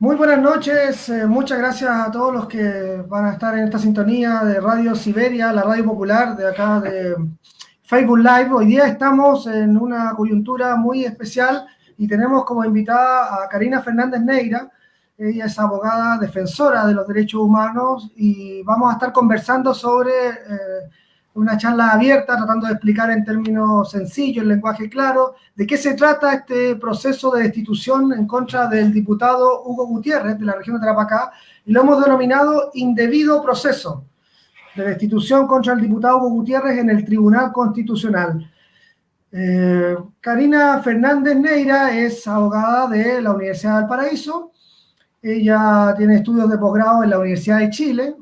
Muy buenas noches, muchas gracias a todos los que van a estar en esta sintonía de Radio Siberia, la radio popular de acá de Facebook Live. Hoy día estamos en una coyuntura muy especial y tenemos como invitada a Karina Fernández Neira. Ella es abogada defensora de los derechos humanos y vamos a estar conversando sobre una charla abierta, tratando de explicar en términos sencillos, en lenguaje claro, de qué se trata este proceso de destitución en contra del diputado Hugo Gutiérrez de la región de Tarapacá, y lo hemos denominado indebido proceso de destitución contra el diputado Hugo Gutiérrez en el Tribunal Constitucional. Karina Fernández Neira es abogada de la Universidad de Valparaíso. Ella tiene estudios de posgrado en la Universidad de Chile,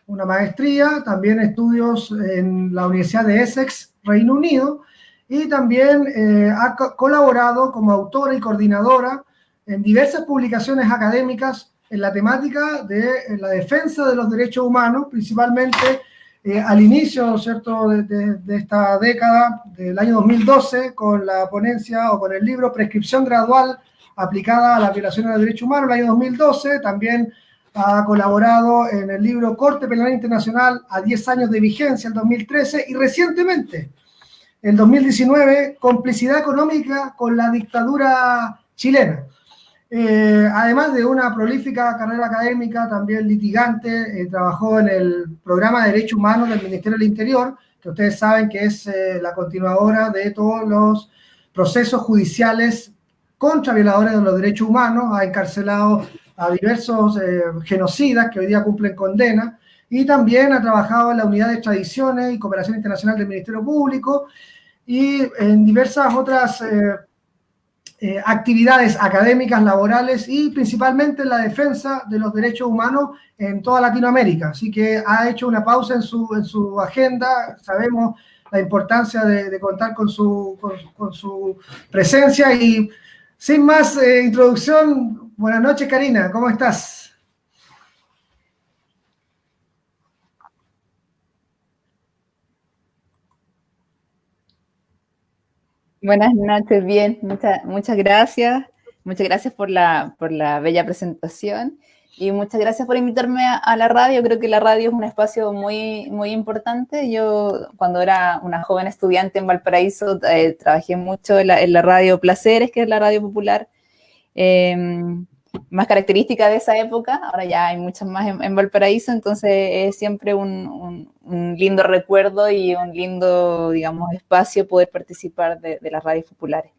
una maestría, también estudios en la Universidad de Essex, Reino Unido, y también ha colaborado como autora y coordinadora en diversas publicaciones académicas en la temática de la defensa de los derechos humanos, principalmente al inicio, ¿cierto?, de esta década, del año 2012, con la ponencia o con el libro Prescripción Gradual aplicada a las violaciones de derechos humanos, el año 2012, también ha colaborado en el libro Corte Penal Internacional a 10 años de vigencia, el 2013, y recientemente, en 2019, Complicidad económica con la dictadura chilena. Además de una prolífica carrera académica, también litigante, trabajó en el programa de Derechos Humanos del Ministerio del Interior, que ustedes saben que es la continuadora de todos los procesos judiciales contra violadores de los derechos humanos. Ha encarcelado a diversos genocidas que hoy día cumplen condena, y también ha trabajado en la Unidad de Extradiciones y Cooperación Internacional del Ministerio Público y en diversas otras actividades académicas, laborales y principalmente en la defensa de los derechos humanos en toda Latinoamérica. Así que ha hecho una pausa en su agenda. Sabemos la importancia de contar con su presencia, y sin más introducción, buenas noches, Karina, ¿cómo estás? Buenas noches, bien, muchas gracias. Muchas gracias por la bella presentación y muchas gracias por invitarme a la radio. Creo que la radio es un espacio muy importante. Yo, cuando era una joven estudiante en Valparaíso, trabajé mucho en la radio Placeres, que es la radio popular, más característica de esa época. Ahora ya hay muchas más en Valparaíso, entonces es siempre un lindo recuerdo y un lindo, digamos, espacio poder participar de las radios populares.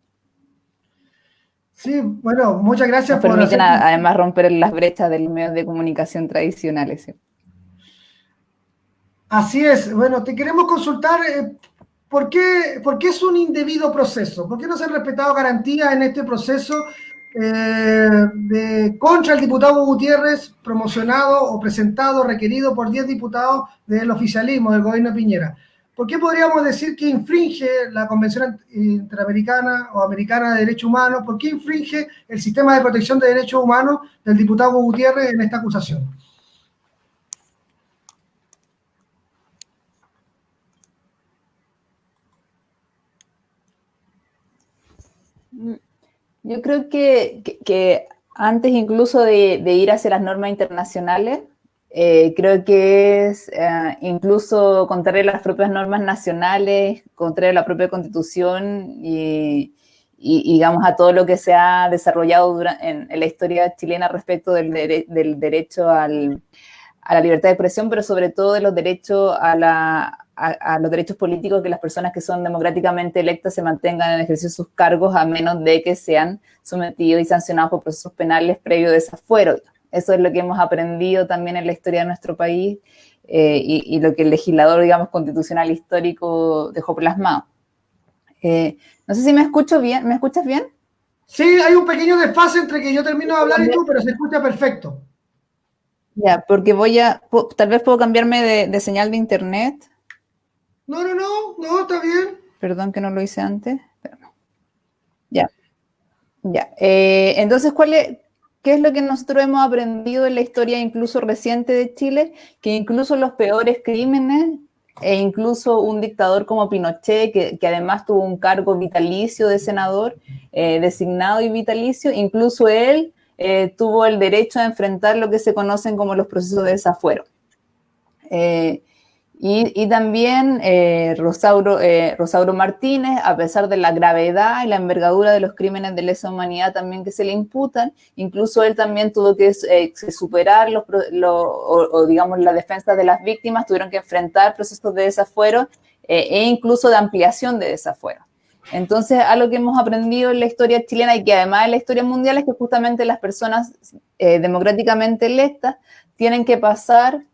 Sí, bueno, muchas gracias Nos por permiten hacer... además romper las brechas de los medios de comunicación tradicionales. ¿Sí? Así es. Bueno, te queremos consultar ¿por qué es un indebido proceso? ¿Por qué no se han respetado garantías en este proceso contra el diputado Gutiérrez, promocionado o presentado, requerido por 10 diputados del oficialismo del gobierno de Piñera? ¿Por qué podríamos decir que infringe la Convención Interamericana o Americana de Derechos Humanos? ¿Por qué infringe el sistema de protección de derechos humanos del diputado Gutiérrez en esta acusación? Yo creo que antes incluso de ir hacia las normas internacionales, creo que es incluso contrario a las propias normas nacionales, contrario a la propia Constitución y digamos a todo lo que se ha desarrollado en la historia chilena respecto del derecho a la libertad de expresión, pero sobre todo de los derechos a los derechos políticos, que las personas que son democráticamente electas se mantengan en el ejercicio de sus cargos a menos de que sean sometidos y sancionados por procesos penales previo desafuero. Eso es lo que hemos aprendido también en la historia de nuestro país y lo que el legislador, digamos, constitucional histórico dejó plasmado. No sé si me escucho bien. ¿Me escuchas bien? Sí, hay un pequeño desfase entre que yo termino de hablar y tú, pero se escucha perfecto. Ya, porque tal vez puedo cambiarme de señal de internet. No, está bien. Perdón que no lo hice antes. Ya. Entonces, ¿qué es lo que nosotros hemos aprendido en la historia incluso reciente de Chile? Que incluso los peores crímenes e incluso un dictador como Pinochet, que además tuvo un cargo vitalicio de senador, designado y vitalicio, incluso él tuvo el derecho a enfrentar lo que se conocen como los procesos de desafuero. Y también Rosauro Martínez, a pesar de la gravedad y la envergadura de los crímenes de lesa humanidad también que se le imputan, incluso él también tuvo que superar digamos, la defensa de las víctimas, tuvieron que enfrentar procesos de desafuero e incluso de ampliación de desafuero. Entonces, algo que hemos aprendido en la historia chilena y que además en la historia mundial es que justamente las personas democráticamente electas tienen que pasar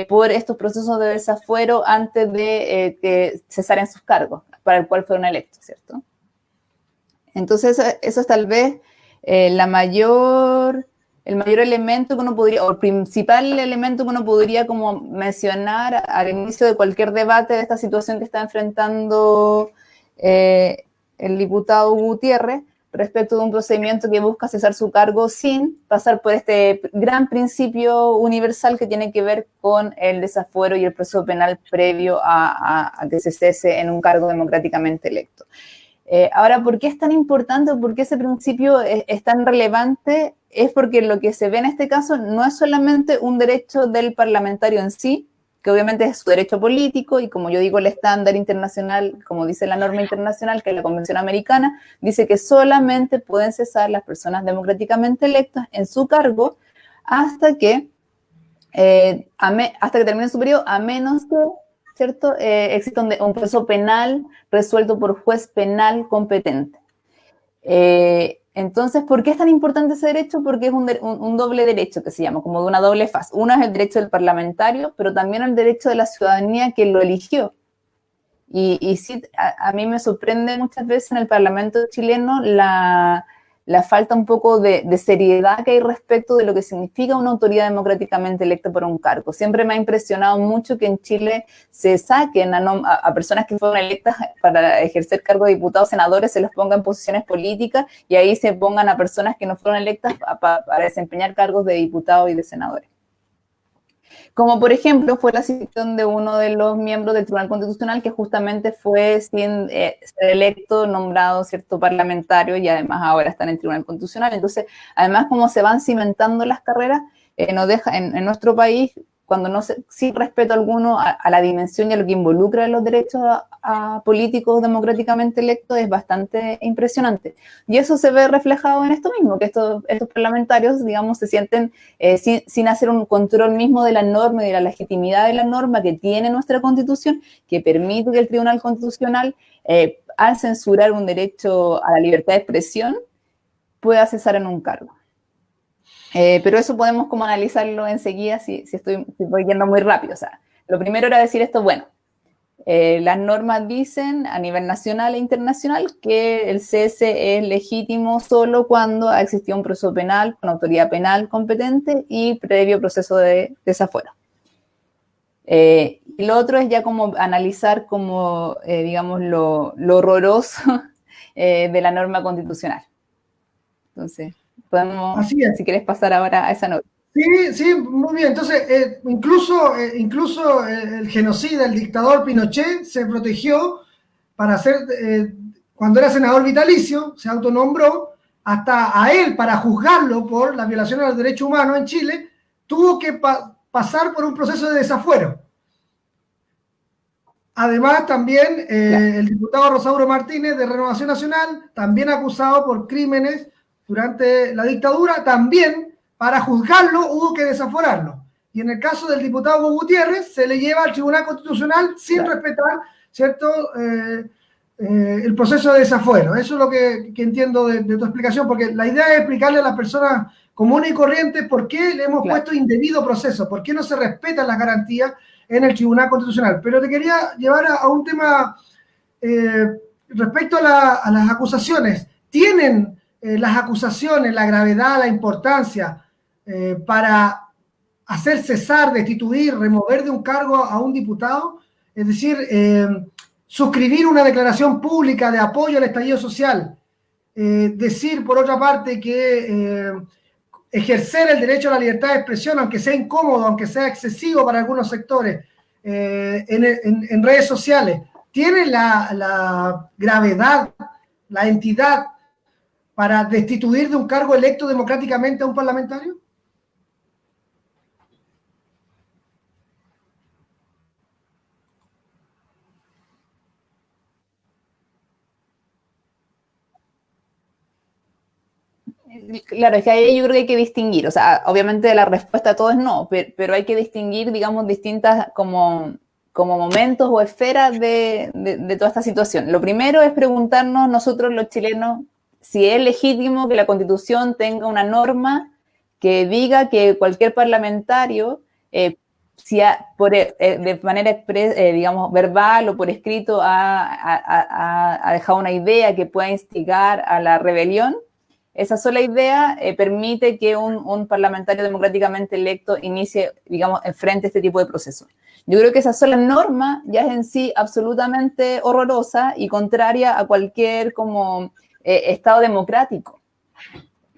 por estos procesos de desafuero antes de que cesaren sus cargos, para el cual fueron electos, ¿cierto? Entonces, eso es tal vez el mayor elemento que uno podría, o el principal elemento que uno podría como mencionar al inicio de cualquier debate de esta situación que está enfrentando el diputado Gutiérrez, respecto de un procedimiento que busca cesar su cargo sin pasar por este gran principio universal que tiene que ver con el desafuero y el proceso penal previo a que se cese en un cargo democráticamente electo. Ahora, ¿por qué es tan importante o por qué ese principio es tan relevante? Es porque lo que se ve en este caso no es solamente un derecho del parlamentario en sí, que obviamente es su derecho político, y como yo digo, el estándar internacional, como dice la norma internacional, que es la Convención Americana, dice que solamente pueden cesar las personas democráticamente electas en su cargo hasta que termine su periodo, a menos que, ¿cierto?, exista un proceso penal resuelto por juez penal competente. Entonces, ¿por qué es tan importante ese derecho? Porque es un doble derecho que se llama, como de una doble faz. Uno es el derecho del parlamentario, pero también el derecho de la ciudadanía que lo eligió. Y sí, a mí me sorprende muchas veces en el Parlamento chileno la falta un poco de seriedad que hay respecto de lo que significa una autoridad democráticamente electa por un cargo. Siempre me ha impresionado mucho que en Chile se saquen a personas que fueron electas para ejercer cargo de diputados, senadores, se los ponga en posiciones políticas y ahí se pongan a personas que no fueron electas para desempeñar cargos de diputados y de senadores. Como por ejemplo fue la situación de uno de los miembros del Tribunal Constitucional que justamente fue sin ser electo, nombrado cierto parlamentario y además ahora está en el Tribunal Constitucional. Entonces, además como se van cimentando las carreras, nos deja en nuestro país, cuando no se, sin respeto alguno a la dimensión y a lo que involucra los derechos a políticos democráticamente electos, es bastante impresionante. Y eso se ve reflejado en esto mismo, que estos parlamentarios, digamos, se sienten sin hacer un control mismo de la norma y de la legitimidad de la norma que tiene nuestra Constitución, que permite que el Tribunal Constitucional, al censurar un derecho a la libertad de expresión, pueda cesar en un cargo. Pero eso podemos como analizarlo enseguida si voy yendo muy rápido. O sea, lo primero era decir esto, bueno, las normas dicen a nivel nacional e internacional que el cese es legítimo solo cuando ha existido un proceso penal con autoridad penal competente y previo proceso de desafuero. Y lo otro es ya como analizar como, digamos, lo horroroso de la norma constitucional. Entonces, podemos, si quieres pasar ahora a esa nota. Sí, muy bien. Entonces, incluso el genocida, el dictador Pinochet, se protegió para hacer, cuando era senador vitalicio, se autonombró, hasta a él, para juzgarlo por la violación de los derechos humanos en Chile, tuvo que pasar por un proceso de desafuero. Además, también el diputado Rosauro Martínez, de Renovación Nacional, también acusado por crímenes durante la dictadura, también para juzgarlo hubo que desaforarlo. Y en el caso del diputado Gutiérrez, se le lleva al Tribunal Constitucional sin respetar, ¿cierto?, el proceso de desafuero. Eso es lo que entiendo de tu explicación, porque la idea es explicarle a las personas comunes y corrientes por qué le hemos puesto indebido proceso, por qué no se respetan las garantías en el Tribunal Constitucional. Pero te quería llevar a un tema respecto a las acusaciones. ¿Tienen las acusaciones la gravedad, la importancia para hacer cesar, destituir, remover de un cargo a un diputado? Es decir, suscribir una declaración pública de apoyo al estallido social, decir, por otra parte, que ejercer el derecho a la libertad de expresión, aunque sea incómodo, aunque sea excesivo para algunos sectores, en redes sociales, tiene la gravedad, la entidad para destituir de un cargo electo democráticamente a un parlamentario? Claro, es que ahí yo creo que hay que distinguir, o sea, obviamente la respuesta a todo es no, pero hay que distinguir, digamos, distintas como momentos o esferas de toda esta situación. Lo primero es preguntarnos nosotros los chilenos si es legítimo que la Constitución tenga una norma que diga que cualquier parlamentario, si de manera digamos, verbal o por escrito ha dejado una idea que pueda instigar a la rebelión. Esa sola idea permite que un parlamentario democráticamente electo inicie, digamos, enfrente este tipo de procesos. Yo creo que esa sola norma ya es en sí absolutamente horrorosa y contraria a cualquier como Estado democrático,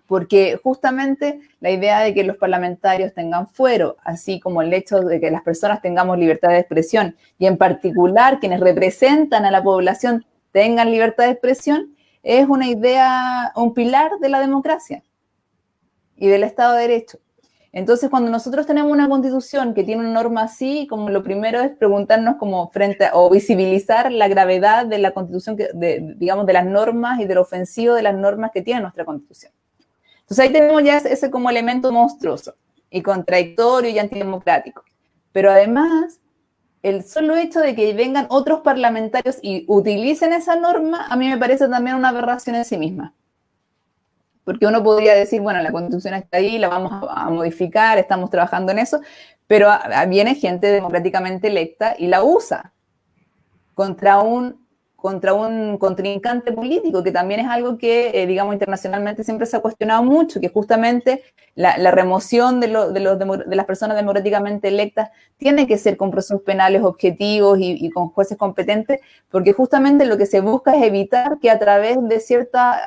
porque justamente la idea de que los parlamentarios tengan fuero, así como el hecho de que las personas tengamos libertad de expresión y en particular quienes representan a la población tengan libertad de expresión, es una idea, un pilar de la democracia y del Estado de Derecho. Entonces, cuando nosotros tenemos una constitución que tiene una norma así, como lo primero es preguntarnos como o visibilizar la gravedad de la constitución, digamos, de las normas y de lo ofensivo de las normas que tiene nuestra constitución. Entonces ahí tenemos ya ese como elemento monstruoso y contradictorio y antidemocrático. Pero además, el solo hecho de que vengan otros parlamentarios y utilicen esa norma, a mí me parece también una aberración en sí misma. Porque uno podría decir, bueno, la Constitución está ahí, la vamos a modificar, estamos trabajando en eso, pero viene gente democráticamente electa y la usa contra un contrincante político, que también es algo que, digamos, internacionalmente siempre se ha cuestionado mucho, que justamente la remoción de las personas democráticamente electas tiene que ser con procesos penales objetivos y con jueces competentes, porque justamente lo que se busca es evitar que a través de ciertas,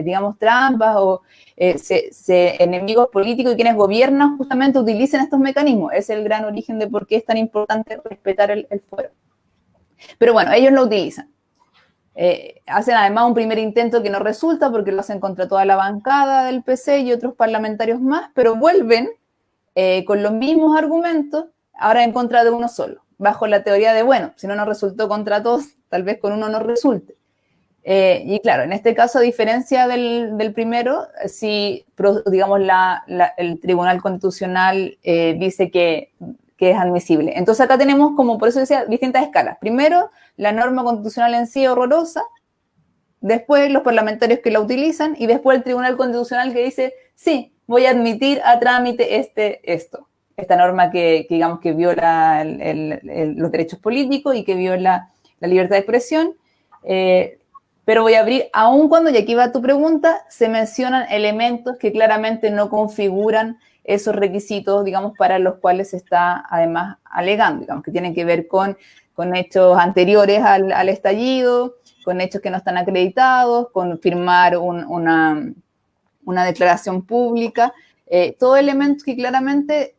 digamos, trampas o enemigos políticos y quienes gobiernan justamente utilicen estos mecanismos. Es el gran origen de por qué es tan importante respetar el fuero. Pero bueno, ellos lo utilizan. Hacen además un primer intento que no resulta porque lo hacen contra toda la bancada del PC y otros parlamentarios más, pero vuelven con los mismos argumentos, ahora en contra de uno solo, bajo la teoría de, bueno, si no nos resultó contra todos, tal vez con uno no resulte. Y claro, en este caso, a diferencia del primero, si, digamos, el Tribunal Constitucional dice que es admisible. Entonces acá tenemos, como por eso decía, distintas escalas. Primero, la norma constitucional en sí horrorosa, después los parlamentarios que la utilizan y después el Tribunal Constitucional que dice, sí, voy a admitir a trámite esta norma que digamos que viola los derechos políticos y que viola la libertad de expresión, pero voy a abrir, aun cuando, y aquí va tu pregunta, se mencionan elementos que claramente no configuran esos requisitos, digamos, para los cuales se está además alegando, digamos, que tienen que ver con hechos anteriores al estallido, con hechos que no están acreditados, con firmar una declaración pública, todos elementos que claramente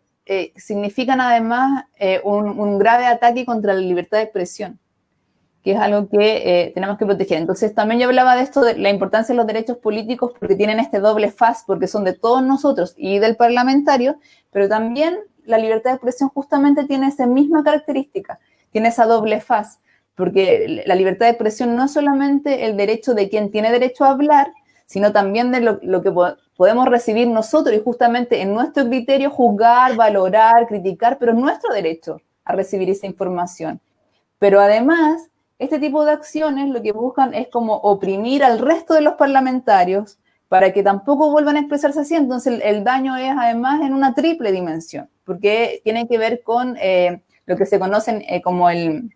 significan además un grave ataque contra la libertad de expresión, que es algo que tenemos que proteger. Entonces, también yo hablaba de esto, de la importancia de los derechos políticos, porque tienen este doble faz, porque son de todos nosotros y del parlamentario, pero también la libertad de expresión justamente tiene esa misma característica, tiene esa doble faz, porque la libertad de expresión no es solamente el derecho de quien tiene derecho a hablar, sino también de lo que podemos recibir nosotros y justamente en nuestro criterio juzgar, valorar, criticar, pero es nuestro derecho a recibir esa información. Pero además, este tipo de acciones lo que buscan es como oprimir al resto de los parlamentarios para que tampoco vuelvan a expresarse así. Entonces el daño es además en una triple dimensión, porque tiene que ver con lo que se conoce como el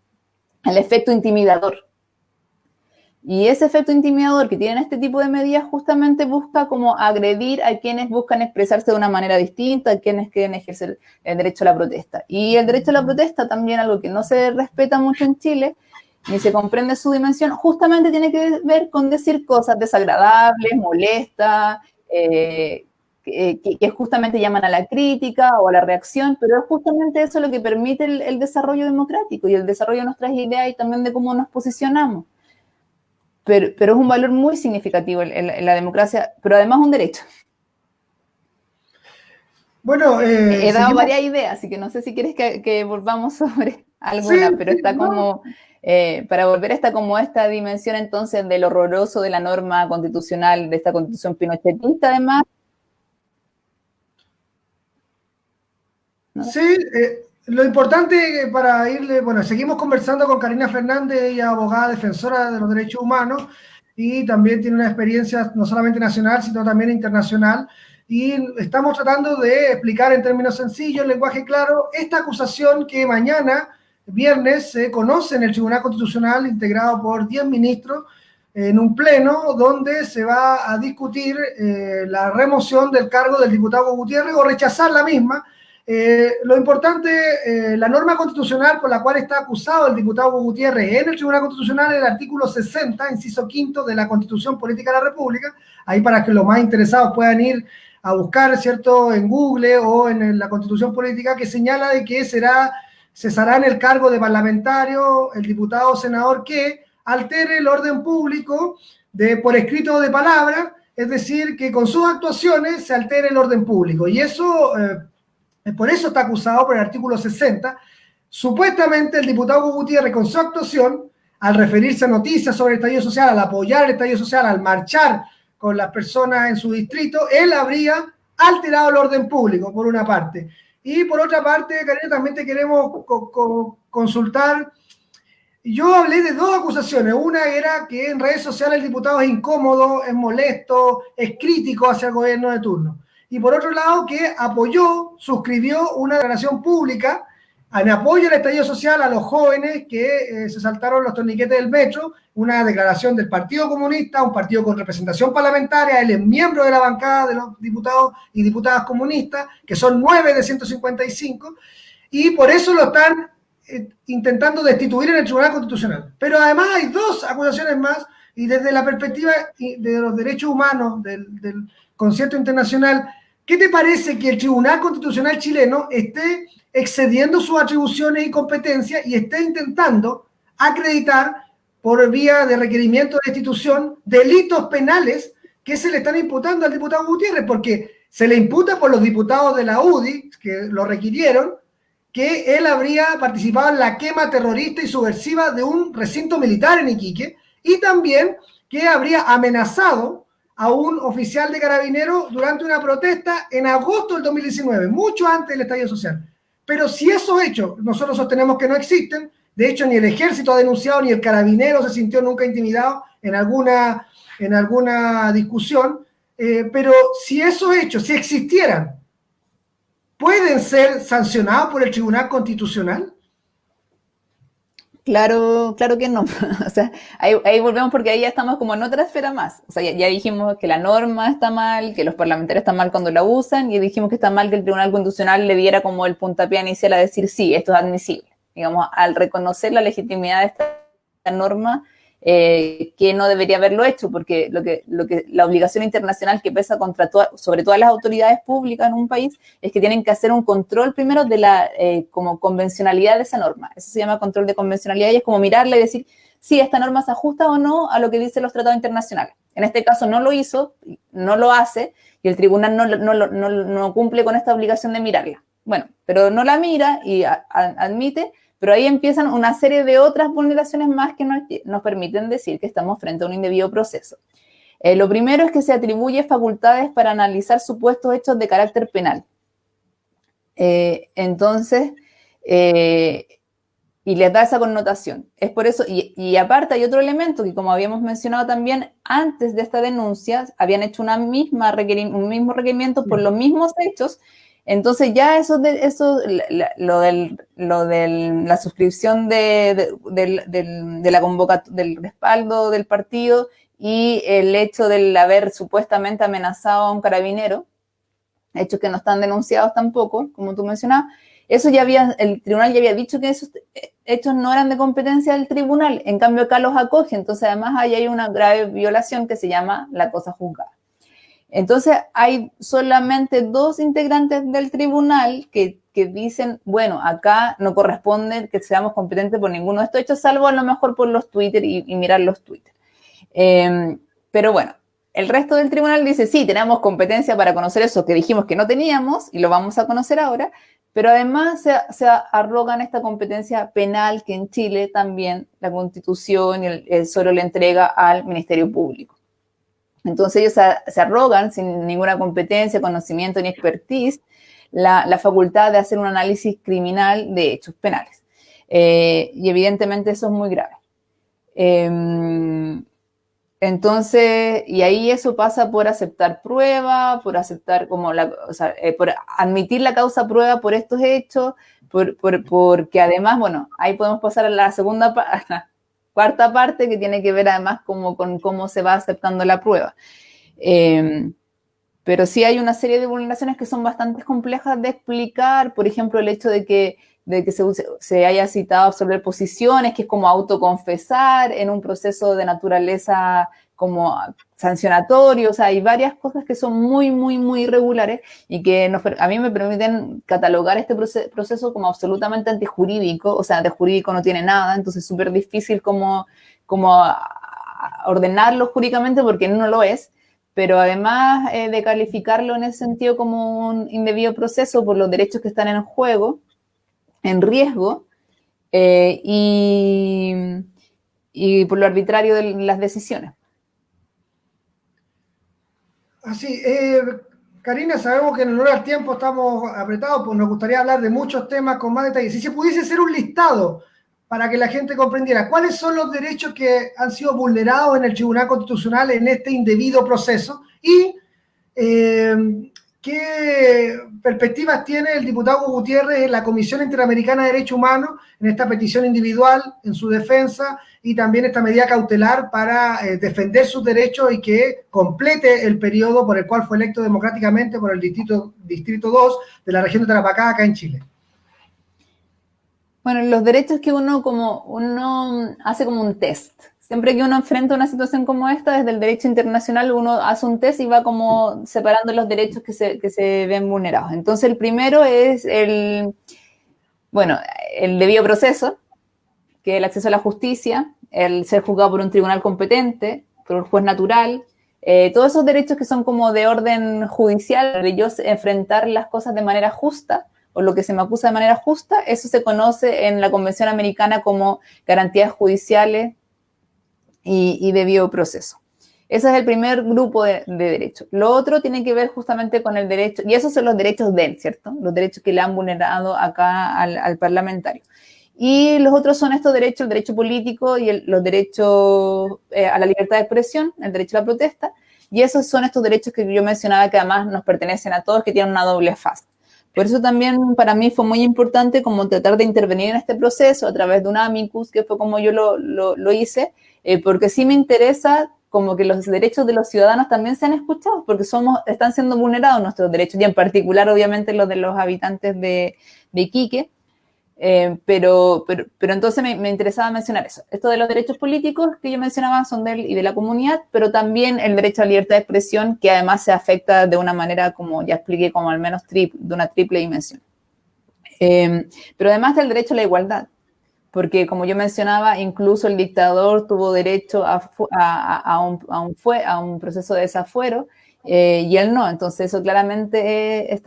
efecto intimidador. Y ese efecto intimidador que tienen este tipo de medidas justamente busca como agredir a quienes buscan expresarse de una manera distinta, a quienes quieren ejercer el derecho a la protesta. Y el derecho a la protesta también, algo que no se respeta mucho en Chile, ni se comprende su dimensión, justamente tiene que ver con decir cosas desagradables, molestas, que justamente llaman a la crítica o a la reacción, pero es justamente eso lo que permite el desarrollo democrático y el desarrollo de nuestras ideas y también de cómo nos posicionamos. pero es un valor muy significativo en la democracia, pero además un derecho. Bueno, He dado seguimos. varias ideas, así que no sé si quieres que volvamos sobre Sí, alguna, pero sí, está no. como, para volver está como esta dimensión entonces del horroroso de la norma constitucional, de esta constitución pinochetista además, ¿no? Sí, lo importante para irle, bueno, seguimos conversando con Karina Fernández, ella abogada defensora de los derechos humanos y también tiene una experiencia no solamente nacional, sino también internacional. Y estamos tratando de explicar en términos sencillos, lenguaje claro, esta acusación que mañana, viernes, se conoce en el Tribunal Constitucional, integrado por 10 ministros, en un pleno donde se va a discutir la remoción del cargo del diputado Gutiérrez o rechazar la misma. Lo importante, la norma constitucional por la cual está acusado el diputado Gutiérrez en el Tribunal Constitucional es el artículo 60, inciso quinto de la Constitución Política de la República. Ahí para que los más interesados puedan ir a buscar, ¿cierto?, en Google o en la Constitución Política, que señala de que cesará en el cargo de parlamentario el diputado o senador que altere el orden público por escrito o de palabra, es decir, que con sus actuaciones se altere el orden público. Y eso... por eso está acusado por el artículo 60. Supuestamente el diputado Gutiérrez, con su actuación, al referirse a noticias sobre el estallido social, al apoyar el estallido social, al marchar con las personas en su distrito, él habría alterado el orden público, por una parte. Y por otra parte, Karina, también te queremos consultar. Yo hablé de dos acusaciones. Una era que en redes sociales el diputado es incómodo, es molesto, es crítico hacia el gobierno de turno. Y por otro lado, que suscribió una declaración pública en apoyo al estallido social a los jóvenes que se saltaron los torniquetes del metro, una declaración del Partido Comunista, un partido con representación parlamentaria, él es miembro de la bancada de los diputados y diputadas comunistas, que son 9 de 155, y por eso lo están intentando destituir en el Tribunal Constitucional. Pero además hay dos acusaciones más, y desde la perspectiva de los derechos humanos, del concierto internacional, ¿qué te parece que el Tribunal Constitucional chileno esté excediendo sus atribuciones y competencias y esté intentando acreditar por vía de requerimiento de destitución delitos penales que se le están imputando al diputado Gutiérrez? Porque se le imputa por los diputados de la UDI, que lo requirieron, que él habría participado en la quema terrorista y subversiva de un recinto militar en Iquique, y también que habría amenazado a un oficial de carabineros durante una protesta en agosto del 2019, mucho antes del estallido social. Pero si esos hechos nosotros sostenemos que no existen, de hecho ni el ejército ha denunciado, ni el carabinero se sintió nunca intimidado en alguna discusión, pero si esos hechos, si existieran, ¿pueden ser sancionados por el Tribunal Constitucional? Claro, claro que no. O sea, ahí volvemos porque ahí ya estamos como en otra esfera más. O sea, ya dijimos que la norma está mal, que los parlamentarios están mal cuando la usan, y dijimos que está mal que el Tribunal Constitucional le diera como el puntapié inicial a decir sí, esto es admisible. Digamos, al reconocer la legitimidad de esta norma, que no debería haberlo hecho, porque la obligación internacional que pesa sobre todas las autoridades públicas en un país es que tienen que hacer un control primero de la como convencionalidad de esa norma. Eso se llama control de convencionalidad, y es como mirarla y decir si esta norma se ajusta o no a lo que dicen los tratados internacionales. En este caso no lo hizo, no lo hace, y el tribunal no cumple con esta obligación de mirarla. Bueno, pero no la mira y admite. Pero ahí empiezan una serie de otras vulneraciones más que nos permiten decir que estamos frente a un indebido proceso. Lo primero es que se atribuye facultades para analizar supuestos hechos de carácter penal. Entonces, y les da esa connotación. Es por eso, y aparte hay otro elemento que, como habíamos mencionado también, antes de esta denuncia habían hecho un mismo requerimiento por los mismos hechos. Entonces ya lo de la suscripción de la convocatoria, del respaldo del partido, y el hecho de haber supuestamente amenazado a un carabinero, hechos que no están denunciados tampoco, como tú mencionabas, el tribunal ya había dicho que esos hechos no eran de competencia del tribunal. En cambio acá los acoge. Entonces además ahí hay una grave violación que se llama la cosa juzgada. Entonces hay solamente 2 integrantes del tribunal que dicen, bueno, acá no corresponde que seamos competentes por ninguno de estos hechos, salvo a lo mejor por los Twitter y mirar los Twitter. Pero bueno, el resto del tribunal dice, sí, tenemos competencia para conocer eso que dijimos que no teníamos y lo vamos a conocer ahora, pero además se arrogan esta competencia penal que en Chile también la Constitución y solo le entrega al Ministerio Público. Entonces ellos se arrogan sin ninguna competencia, conocimiento ni expertise la facultad de hacer un análisis criminal de hechos penales. Y evidentemente eso es muy grave. Entonces, y ahí eso pasa por aceptar prueba, por aceptar por admitir la causa prueba por estos hechos, porque además, bueno, ahí podemos pasar a la cuarta parte que tiene que ver además como con cómo se va aceptando la prueba. Pero sí hay una serie de vulneraciones que son bastante complejas de explicar, por ejemplo, el hecho de que se haya citado absolver posiciones, que es como autoconfesar en un proceso de naturaleza como sancionatorio. O sea, hay varias cosas que son muy, muy, muy irregulares y que a mí me permiten catalogar este proceso como absolutamente antijurídico. O sea, de jurídico no tiene nada, entonces es súper difícil como ordenarlo jurídicamente porque no lo es. Pero además de calificarlo en ese sentido como un indebido proceso por los derechos que están en juego, en riesgo, y por lo arbitrario de las decisiones. Así, Karina, sabemos que en honor al tiempo estamos apretados, pues nos gustaría hablar de muchos temas con más detalle. Si se pudiese hacer un listado para que la gente comprendiera cuáles son los derechos que han sido vulnerados en el Tribunal Constitucional en este indebido proceso y qué perspectivas tiene el diputado Gutiérrez en la Comisión Interamericana de Derechos Humanos en esta petición individual en su defensa y también esta medida cautelar para defender sus derechos y que complete el periodo por el cual fue electo democráticamente por el Distrito 2 de la región de Tarapacá, acá en Chile. Bueno, los derechos que uno hace como un test. Siempre que uno enfrenta una situación como esta, desde el derecho internacional, uno hace un test y va como separando los derechos que se ven vulnerados. Entonces, el primero es el debido proceso, que es el acceso a la justicia, el ser juzgado por un tribunal competente, por un juez natural, todos esos derechos que son como de orden judicial, de yo enfrentar las cosas de manera justa, o lo que se me acusa de manera justa, eso se conoce en la Convención Americana como garantías judiciales y debido proceso. Ese es el primer grupo de derechos. Lo otro tiene que ver justamente con el derecho, y esos son los derechos de él, ¿cierto? Los derechos que le han vulnerado acá al parlamentario. Y los otros son estos derechos, el derecho político y los derechos a la libertad de expresión, el derecho a la protesta, y esos son estos derechos que yo mencionaba que además nos pertenecen a todos, que tienen una doble faz. Por eso también para mí fue muy importante como tratar de intervenir en este proceso a través de un amicus, que fue como yo lo hice, porque sí me interesa como que los derechos de los ciudadanos también sean escuchados, porque están siendo vulnerados nuestros derechos, y en particular obviamente los de los habitantes de Iquique. Pero entonces me interesaba mencionar eso. Esto de los derechos políticos que yo mencionaba son de él y de la comunidad, pero también el derecho a la libertad de expresión, que además se afecta de una manera, como ya expliqué, como al menos de una triple dimensión. Pero además del derecho a la igualdad, porque como yo mencionaba, incluso el dictador tuvo derecho a un proceso de desafuero, y él no. Entonces eso claramente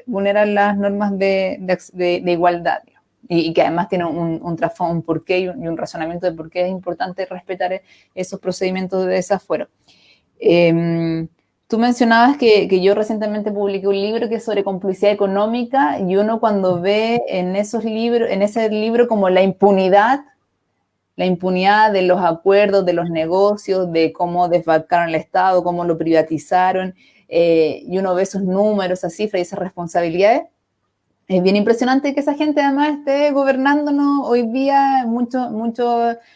vulnera las normas de igualdad. Y que además tiene un trasfondo, un porqué y un razonamiento de por qué es importante respetar esos procedimientos de desafuero. Tú mencionabas que yo recientemente publiqué un libro que es sobre complicidad económica, y uno cuando ve en ese libro como la impunidad de los acuerdos, de los negocios, de cómo desbancaron el Estado, cómo lo privatizaron, y uno ve esos números, esas cifras y esas responsabilidades. Es bien impresionante que esa gente además esté gobernándonos hoy día, mucho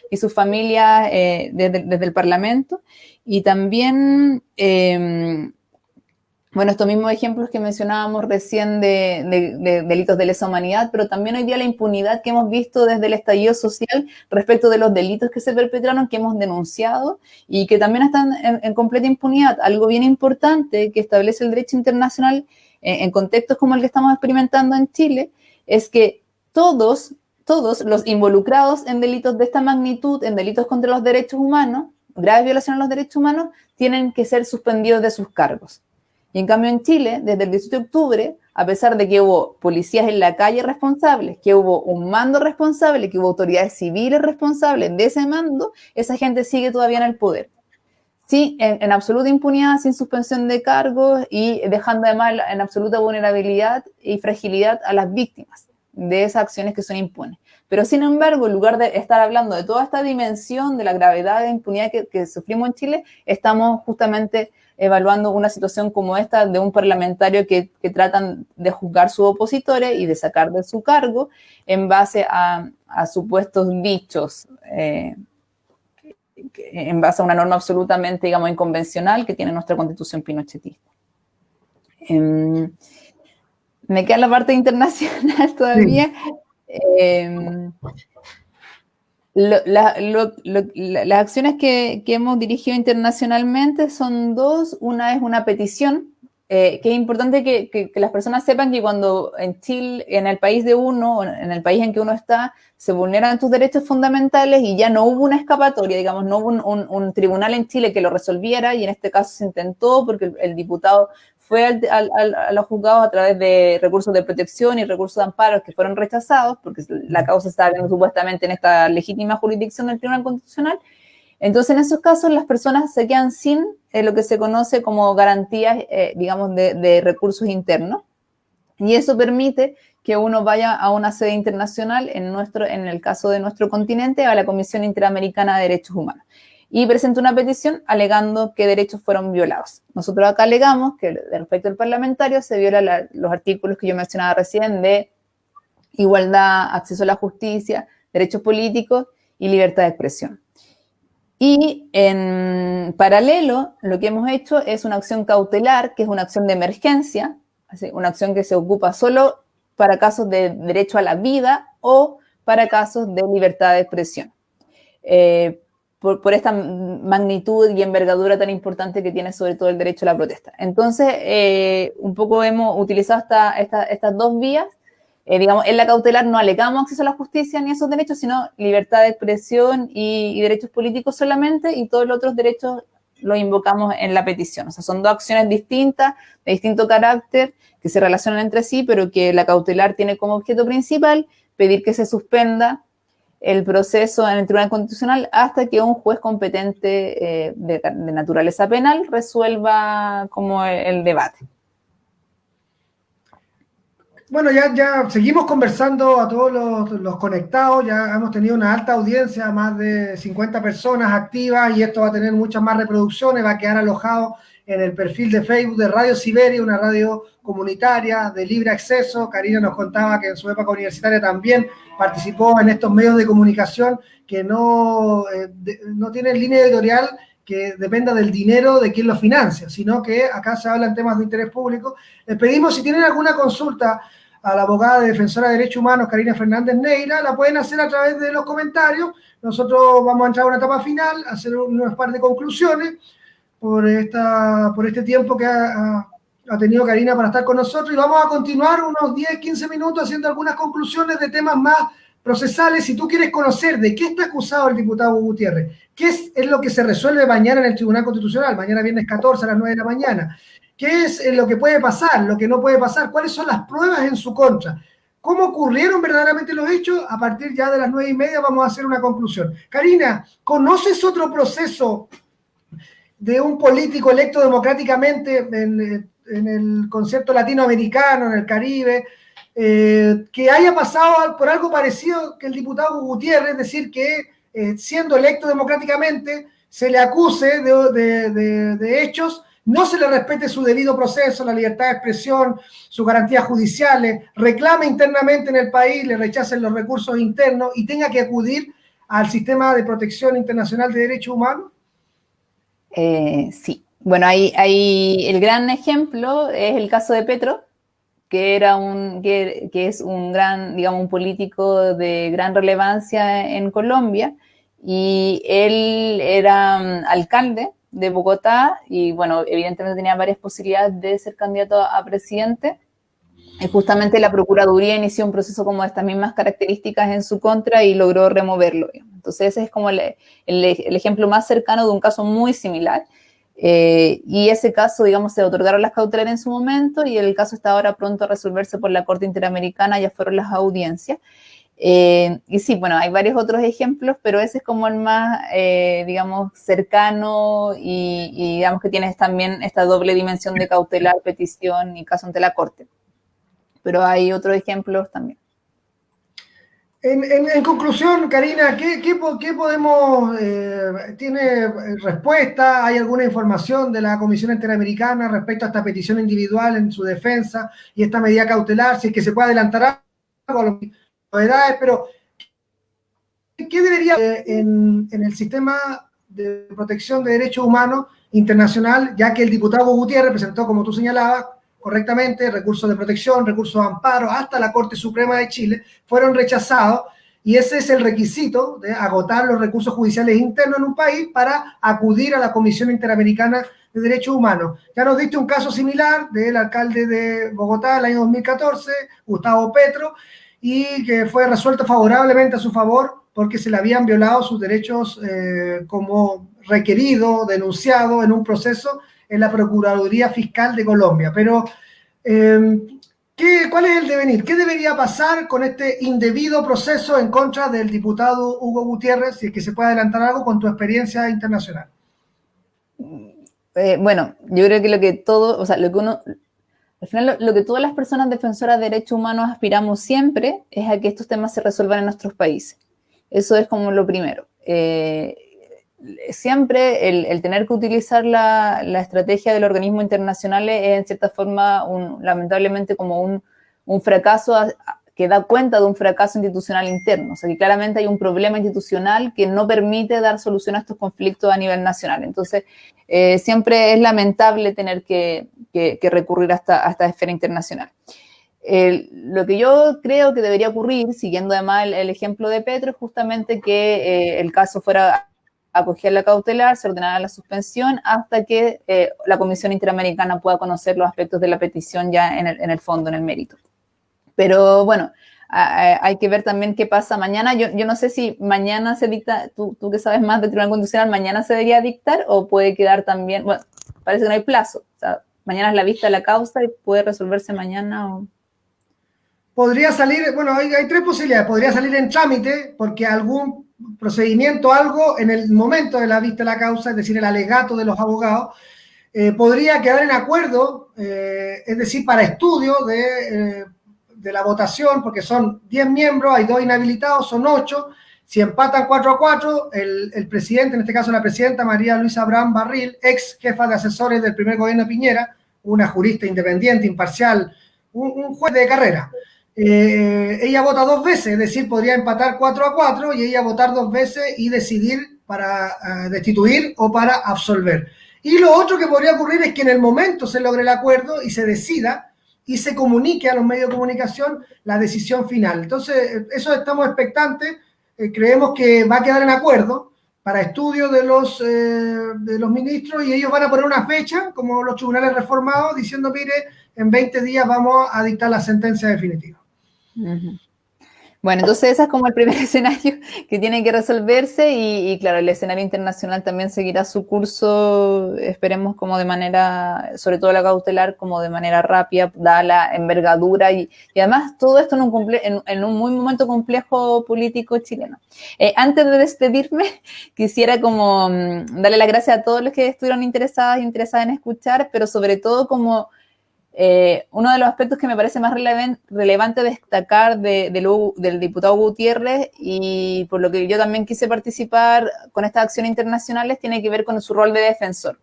y sus familias desde el Parlamento. Y también, estos mismos ejemplos que mencionábamos recién de delitos de lesa humanidad, pero también hoy día la impunidad que hemos visto desde el estallido social respecto de los delitos que se perpetraron, que hemos denunciado y que también están en completa impunidad. Algo bien importante que establece el derecho internacional en contextos como el que estamos experimentando en Chile, es que todos los involucrados en delitos de esta magnitud, en delitos contra los derechos humanos, graves violaciones a los derechos humanos, tienen que ser suspendidos de sus cargos. Y en cambio en Chile, desde el 18 de octubre, a pesar de que hubo policías en la calle responsables, que hubo un mando responsable, que hubo autoridades civiles responsables de ese mando, esa gente sigue todavía en el poder. Sí, en absoluta impunidad, sin suspensión de cargos y dejando además en absoluta vulnerabilidad y fragilidad a las víctimas de esas acciones que son impunes. Pero sin embargo, en lugar de estar hablando de toda esta dimensión de la gravedad de impunidad que sufrimos en Chile, estamos justamente evaluando una situación como esta de un parlamentario que tratan de juzgar sus opositores y de sacar de su cargo en base a supuestos dichos, en base a una norma absolutamente, digamos, inconvencional que tiene nuestra constitución pinochetista. Me queda la parte internacional todavía. Sí. Las acciones que hemos dirigido internacionalmente son dos. Una es una petición, que es importante que las personas sepan que cuando en Chile, en el país de uno, en el país en que uno está, se vulneran tus derechos fundamentales y ya no hubo una escapatoria, digamos, no hubo un tribunal en Chile que lo resolviera, y en este caso se intentó porque el diputado fue a los juzgados a través de recursos de protección y recursos de amparo que fueron rechazados, porque la causa estaba viendo supuestamente en esta legítima jurisdicción del Tribunal Constitucional. Entonces, en esos casos, las personas se quedan sin lo que se conoce como garantías, digamos, de recursos internos. Y eso permite que uno vaya a una sede internacional, en el caso de nuestro continente, a la Comisión Interamericana de Derechos Humanos, y presenta una petición alegando que derechos fueron violados. Nosotros acá alegamos que respecto al parlamentario se violan los artículos que yo mencionaba recién de igualdad, acceso a la justicia, derechos políticos y libertad de expresión. Y en paralelo, lo que hemos hecho es una acción cautelar, que es una acción de emergencia, una acción que se ocupa solo para casos de derecho a la vida o para casos de libertad de expresión. Por esta magnitud y envergadura tan importante que tiene sobre todo el derecho a la protesta. Entonces, un poco hemos utilizado estas dos vías. Digamos, en la cautelar no alegamos acceso a la justicia ni a esos derechos, sino libertad de expresión y derechos políticos solamente, y todos los otros derechos los invocamos en la petición. O sea, son dos acciones distintas, de distinto carácter, que se relacionan entre sí, pero que la cautelar tiene como objeto principal pedir que se suspenda el proceso en el Tribunal Constitucional hasta que un juez competente de naturaleza penal resuelva como el debate. Bueno, ya seguimos conversando a todos los conectados, ya hemos tenido una alta audiencia, más de 50 personas activas, y esto va a tener muchas más reproducciones, va a quedar alojado en el perfil de Facebook de Radio Siberia, una radio comunitaria de libre acceso. Karina nos contaba que en su época universitaria también participó en estos medios de comunicación que no tienen línea editorial que dependa del dinero de quien lo financia, sino que acá se hablan temas de interés público. Les pedimos, si tienen alguna consulta a la abogada defensora de derechos humanos, Karina Fernández Neira, la pueden hacer a través de los comentarios. Nosotros vamos a entrar a una etapa final, a hacer unas par de conclusiones por este tiempo que ha tenido Karina para estar con nosotros, y vamos a continuar unos 10, 15 minutos haciendo algunas conclusiones de temas más procesales. Si tú quieres conocer de qué está acusado el diputado Gutiérrez, qué es lo que se resuelve mañana en el Tribunal Constitucional, mañana viernes 14 a las 9 de la mañana, qué es lo que puede pasar, lo que no puede pasar, cuáles son las pruebas en su contra, cómo ocurrieron verdaderamente los hechos, a partir ya de las 9:30 vamos a hacer una conclusión. Karina, ¿conoces otro proceso de un político electo democráticamente en el concepto latinoamericano, en el Caribe, que haya pasado por algo parecido que el diputado Gutiérrez, es decir, que siendo electo democráticamente se le acuse de hechos, no se le respete su debido proceso, la libertad de expresión, sus garantías judiciales, reclame internamente en el país, le rechacen los recursos internos y tenga que acudir al sistema de protección internacional de derechos humanos? Sí. Bueno, hay el gran ejemplo es el caso de Petro, que es un gran, digamos, un político de gran relevancia en Colombia, y él era alcalde de Bogotá y, bueno, evidentemente tenía varias posibilidades de ser candidato a presidente, justamente la Procuraduría inició un proceso como de estas mismas características en su contra y logró removerlo. Entonces ese es como el ejemplo más cercano de un caso muy similar. Y ese caso, digamos, se otorgaron las cautelares en su momento y el caso está ahora pronto a resolverse por la Corte Interamericana, ya fueron las audiencias. Y sí, bueno, hay varios otros ejemplos, pero ese es como el más, digamos, cercano y digamos que tienes también esta doble dimensión de cautelar, petición y caso ante la Corte. Pero hay otros ejemplos también. En conclusión, Karina, ¿qué podemos, tiene respuesta? ¿Hay alguna información de la Comisión Interamericana respecto a esta petición individual en su defensa y esta medida cautelar? Si es que se puede adelantar algo a las novedades, pero ¿qué debería en el sistema de protección de derechos humanos internacional, ya que el diputado Gutiérrez presentó, como tú señalabas, correctamente, recursos de protección, recursos de amparo, hasta la Corte Suprema de Chile, fueron rechazados, y ese es el requisito de agotar los recursos judiciales internos en un país para acudir a la Comisión Interamericana de Derechos Humanos. Ya nos diste un caso similar del alcalde de Bogotá el año 2014, Gustavo Petro, y que fue resuelto favorablemente a su favor porque se le habían violado sus derechos como requerido, denunciado en un proceso en la Procuraduría Fiscal de Colombia. Pero, ¿cuál es el devenir? ¿Qué debería pasar con este indebido proceso en contra del diputado Hugo Gutiérrez, si es que se puede adelantar algo con tu experiencia internacional? Bueno, yo creo que lo que todo, o sea, lo que uno, al final lo que todas las personas defensoras de derechos humanos aspiramos siempre es a que estos temas se resuelvan en nuestros países. Eso es como lo primero. Siempre el tener que utilizar la estrategia del organismo internacional es en cierta forma, lamentablemente, como un fracaso que da cuenta de un fracaso institucional interno. O sea, que claramente hay un problema institucional que no permite dar solución a estos conflictos a nivel nacional. Entonces, siempre es lamentable tener que recurrir a esta esfera internacional. Lo que yo creo que debería ocurrir, siguiendo además el ejemplo de Petro, es justamente que el caso fuera acoger la cautelar, se ordenara la suspensión hasta que la Comisión Interamericana pueda conocer los aspectos de la petición ya en el fondo, en el mérito. Pero bueno, hay que ver también qué pasa mañana. Yo no sé si mañana se dicta, tú que sabes más del Tribunal Constitucional, mañana se debería dictar o puede quedar también, bueno, parece que no hay plazo. O sea, mañana es la vista de la causa y puede resolverse mañana o... Podría salir, bueno, hay tres posibilidades. Podría salir en trámite porque algún procedimiento, algo en el momento de la vista de la causa, es decir, el alegato de los abogados, podría quedar en acuerdo, es decir, para estudio de la votación, porque son 10 miembros, hay 2 inhabilitados, son 8. Si empatan 4-4, el presidente, en este caso la presidenta María Luisa Abraham Barril, ex jefa de asesores del primer gobierno de Piñera, una jurista independiente, imparcial, un juez de carrera. Ella vota 2 veces, es decir, podría empatar 4-4 y ella votar 2 veces y decidir para destituir o para absolver. Y lo otro que podría ocurrir es que en el momento se logre el acuerdo y se decida y se comunique a los medios de comunicación la decisión final. Entonces, eso estamos expectantes, creemos que va a quedar en acuerdo para estudio de los ministros y ellos van a poner una fecha, como los tribunales reformados, diciendo, mire, en 20 días vamos a dictar la sentencia definitiva. Uh-huh. Bueno, entonces ese es como el primer escenario que tiene que resolverse y claro, el escenario internacional también seguirá su curso, esperemos como de manera, sobre todo la cautelar, como de manera rápida, dada la envergadura y además todo esto en un muy momento complejo político chileno. Antes de despedirme, quisiera como darle las gracias a todos los que estuvieron interesadas en escuchar, pero sobre todo como uno de los aspectos que me parece más relevante destacar del diputado Gutiérrez y por lo que yo también quise participar con estas acciones internacionales tiene que ver con su rol de defensor,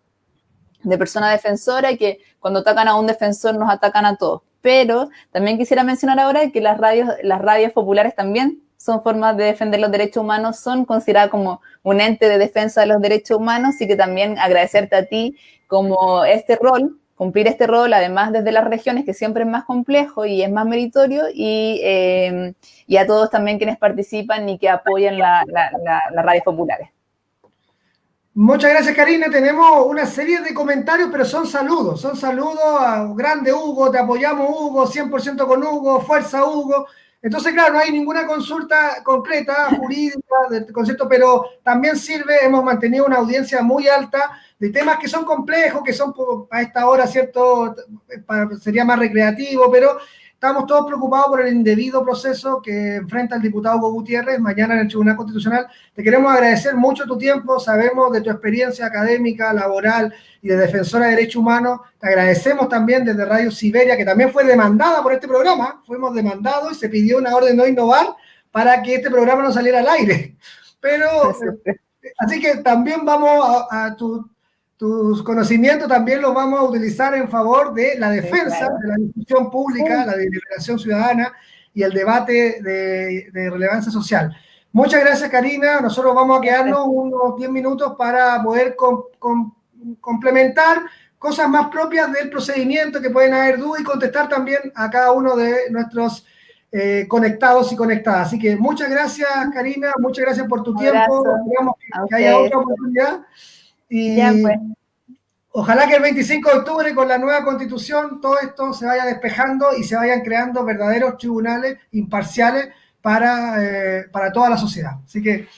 de persona defensora, y que cuando atacan a un defensor nos atacan a todos. Pero también quisiera mencionar ahora que las radios populares también son formas de defender los derechos humanos, son consideradas como un ente de defensa de los derechos humanos y que también agradecerte a ti como cumplir este rol, además desde las regiones, que siempre es más complejo y es más meritorio, y a todos también quienes participan y que apoyan las radios populares. Muchas gracias, Karina. Tenemos una serie de comentarios, pero son saludos. Son saludos a grande Hugo, te apoyamos Hugo, 100% con Hugo, fuerza Hugo. Entonces, claro, no hay ninguna consulta concreta, jurídica, del concepto, pero también sirve, hemos mantenido una audiencia muy alta de temas que son complejos, que son a esta hora, ¿cierto? Sería más recreativo, pero estamos todos preocupados por el indebido proceso que enfrenta el diputado Hugo Gutiérrez mañana en el Tribunal Constitucional. Te queremos agradecer mucho tu tiempo, sabemos de tu experiencia académica, laboral y de defensora de derechos humanos. Te agradecemos también desde Radio Siberia, que también fue demandada por este programa. Fuimos demandados y se pidió una orden no innovar para que este programa no saliera al aire. Pero, así que también vamos a tus conocimientos también los vamos a utilizar en favor de la defensa, sí, claro, de la discusión pública, la deliberación ciudadana y el debate de relevancia social. Muchas gracias, Karina. Nosotros vamos a quedarnos unos 10 minutos para poder complementar cosas más propias del procedimiento que pueden haber dudas y contestar también a cada uno de nuestros conectados y conectadas. Así que muchas gracias, Karina. Muchas gracias por tu tiempo. Esperamos que haya otra oportunidad. Y ya, pues, ojalá que el 25 de octubre con la nueva constitución todo esto se vaya despejando y se vayan creando verdaderos tribunales imparciales para toda la sociedad. Así que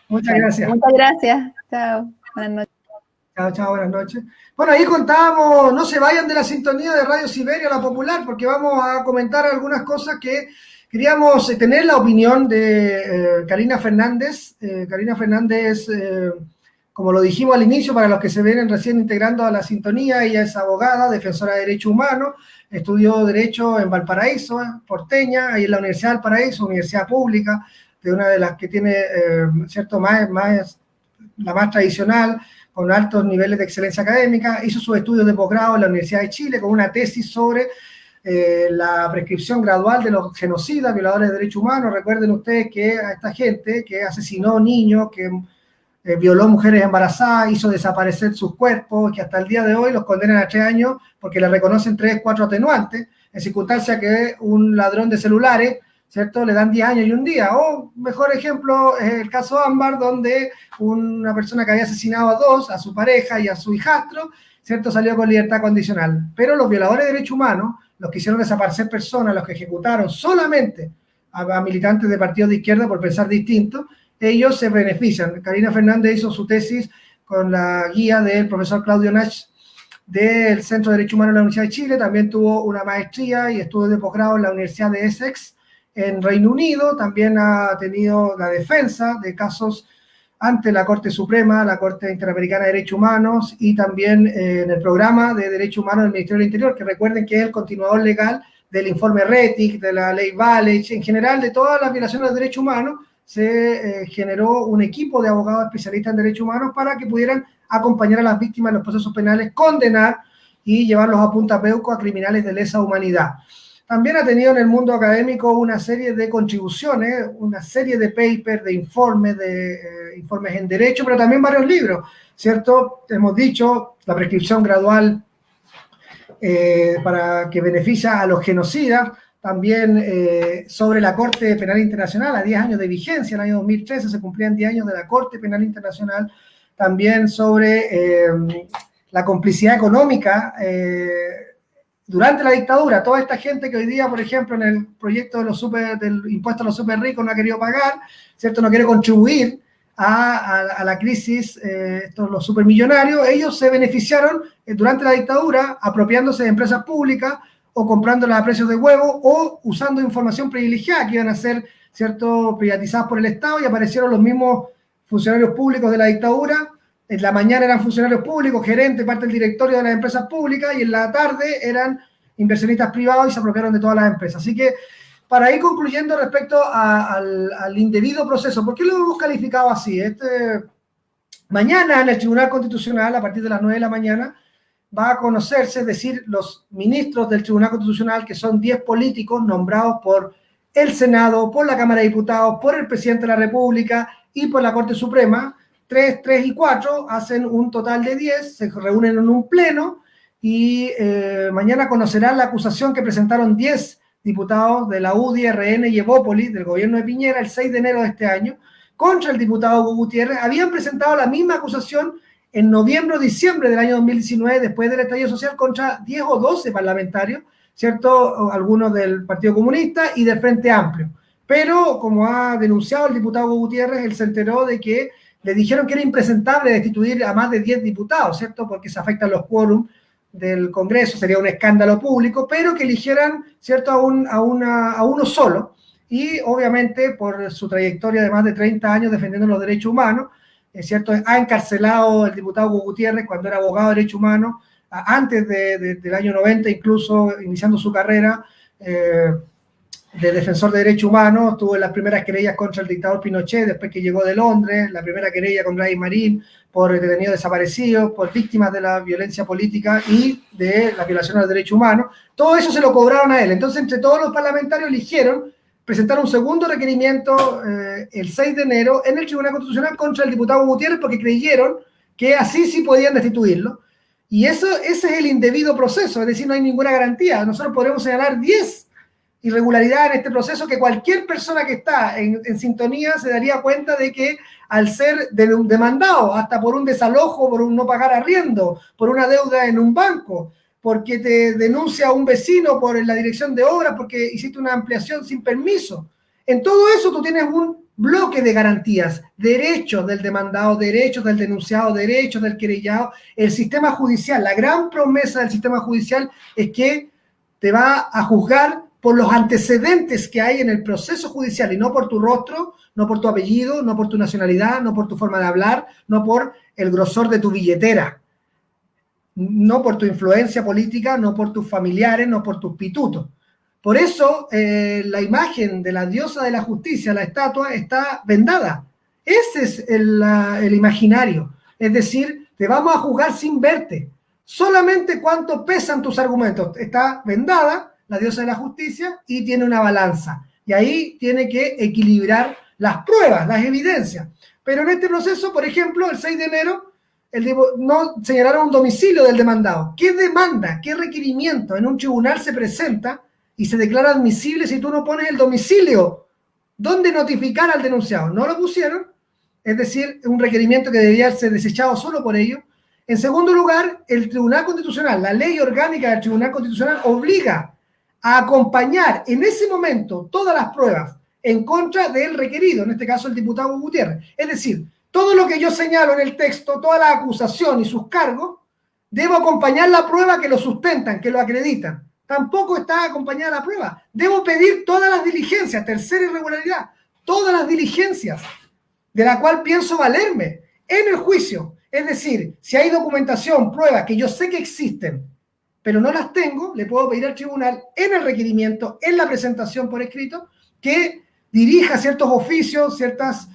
muchas gracias. Muchas gracias. Chao. Buenas noches. Chao, buenas noches. Bueno, ahí contábamos, no se vayan de la sintonía de Radio Siberia, la popular, porque vamos a comentar algunas cosas que queríamos tener la opinión de Karina Fernández. Karina Fernández, como lo dijimos al inicio, para los que se vienen recién integrando a la sintonía, ella es abogada, defensora de derechos humanos, estudió Derecho en Valparaíso, porteña, ahí en la Universidad de Valparaíso, universidad pública, de una de las que tiene, ¿cierto?, la más tradicional, con altos niveles de excelencia académica. Hizo sus estudios de posgrado en la Universidad de Chile con una tesis sobre la prescripción gradual de los genocidas, violadores de derechos humanos. Recuerden ustedes que a esta gente que asesinó niños, que violó mujeres embarazadas, hizo desaparecer sus cuerpos, que hasta el día de hoy los condenan a 3 años porque le reconocen 3, 4 atenuantes, en circunstancia que un ladrón de celulares, ¿cierto?, le dan 10 años y un día. O mejor ejemplo es el caso Ámbar, donde una persona que había asesinado a 2, a su pareja y a su hijastro, ¿cierto?, salió con libertad condicional. Pero los violadores de derechos humanos, los que hicieron desaparecer personas, los que ejecutaron solamente a militantes de partidos de izquierda por pensar distinto, ellos se benefician. Karina Fernández hizo su tesis con la guía del profesor Claudio Nach del Centro de Derechos Humanos de la Universidad de Chile. También tuvo una maestría y estudios de posgrado en la Universidad de Essex, en Reino Unido. También ha tenido la defensa de casos ante la Corte Suprema, la Corte Interamericana de Derechos Humanos, y también en el programa de Derechos Humanos del Ministerio del Interior, que recuerden que es el continuador legal del informe RETIC, de la ley Valech, en general de todas las violaciones de derechos humanos. Se generó un equipo de abogados especialistas en derechos humanos para que pudieran acompañar a las víctimas en los procesos penales, condenar y llevarlos a punta peuco a criminales de lesa humanidad. También ha tenido en el mundo académico una serie de contribuciones, una serie de papers, de informes en derecho, pero también varios libros, ¿cierto? Hemos dicho la prescripción gradual para que beneficia a los genocidas. También sobre la Corte Penal Internacional, a 10 años de vigencia, en el año 2013 se cumplían 10 años de la Corte Penal Internacional. También sobre la complicidad económica durante la dictadura. Toda esta gente que hoy día, por ejemplo, en el proyecto del impuesto a los super ricos no ha querido pagar, ¿cierto?, no quiere contribuir a la crisis, los supermillonarios, ellos se beneficiaron durante la dictadura apropiándose de empresas públicas, o comprándolas a precios de huevo, o usando información privilegiada que iban a ser, ¿cierto?, privatizadas por el Estado, y aparecieron los mismos funcionarios públicos de la dictadura. En la mañana eran funcionarios públicos, gerentes, parte del directorio de las empresas públicas, y en la tarde eran inversionistas privados y se apropiaron de todas las empresas. Así que, para ir concluyendo respecto al indebido proceso, ¿por qué lo hemos calificado así? Mañana en el Tribunal Constitucional, a partir de las 9 de la mañana, va a conocerse, es decir, los ministros del Tribunal Constitucional, que son 10 políticos nombrados por el Senado, por la Cámara de Diputados, por el Presidente de la República y por la Corte Suprema. 3 y 4 hacen un total de 10, se reúnen en un pleno y mañana conocerán la acusación que presentaron 10 diputados de la UDI, RN y Evópolis del gobierno de Piñera el 6 de enero de este año contra el diputado Hugo Gutiérrez. Habían presentado la misma acusación en noviembre o diciembre del año 2019, después del estallido social, contra 10 o 12 parlamentarios, ¿cierto? Algunos del Partido Comunista y del Frente Amplio. Pero, como ha denunciado el diputado Gutiérrez, él se enteró de que le dijeron que era impresentable destituir a más de 10 diputados, ¿cierto? Porque se afectan los quórum del Congreso, sería un escándalo público, pero que eligieran, ¿cierto?, a uno solo. Y obviamente por su trayectoria de más de 30 años defendiendo los derechos humanos, ¿cierto?, ha encarcelado el diputado Gutiérrez cuando era abogado de derechos humanos, antes del año 90, incluso iniciando su carrera de defensor de derechos humanos. Tuvo las primeras querellas contra el dictador Pinochet, después que llegó de Londres, la primera querella con Gladys Marín por detenidos desaparecidos, por víctimas de la violencia política y de la violación a los derechos humanos. Todo eso se lo cobraron a él. Entonces, entre todos los parlamentarios eligieron presentar un segundo requerimiento el 6 de enero en el Tribunal Constitucional contra el diputado Gutiérrez, porque creyeron que así sí podían destituirlo. Y ese es el indebido proceso, es decir, no hay ninguna garantía. Nosotros podemos señalar 10 irregularidades en este proceso que cualquier persona que está en sintonía se daría cuenta de que al ser demandado hasta por un desalojo, por un no pagar arriendo, por una deuda en un banco, porque te denuncia un vecino por la dirección de obras, porque hiciste una ampliación sin permiso. En todo eso tú tienes un bloque de garantías, derechos del demandado, derechos del denunciado, derechos del querellado. El sistema judicial, la gran promesa del sistema judicial es que te va a juzgar por los antecedentes que hay en el proceso judicial y no por tu rostro, no por tu apellido, no por tu nacionalidad, no por tu forma de hablar, no por el grosor de tu billetera, no por tu influencia política, no por tus familiares, no por tus pitutos. Por eso la imagen de la diosa de la justicia, la estatua, está vendada. Ese es el imaginario. Es decir, te vamos a juzgar sin verte. Solamente cuánto pesan tus argumentos. Está vendada la diosa de la justicia y tiene una balanza. Y ahí tiene que equilibrar las pruebas, las evidencias. Pero en este proceso, por ejemplo, el 6 de enero, no señalaron un domicilio del demandado. ¿Qué demanda, qué requerimiento en un tribunal se presenta y se declara admisible si tú no pones el domicilio? ¿Dónde notificar al denunciado? No lo pusieron, es decir, un requerimiento que debería ser desechado solo por ello. En segundo lugar, el Tribunal Constitucional, la ley orgánica del Tribunal Constitucional obliga a acompañar en ese momento todas las pruebas en contra del requerido, en este caso el diputado Gutiérrez. Es decir, todo lo que yo señalo en el texto, toda la acusación y sus cargos, debo acompañar la prueba que lo sustentan, que lo acreditan. Tampoco está acompañada la prueba. Debo pedir todas las diligencias, tercera irregularidad, todas las diligencias de la cual pienso valerme en el juicio. Es decir, si hay documentación, pruebas que yo sé que existen, pero no las tengo, le puedo pedir al tribunal en el requerimiento, en la presentación por escrito, que dirija ciertos oficios, ciertas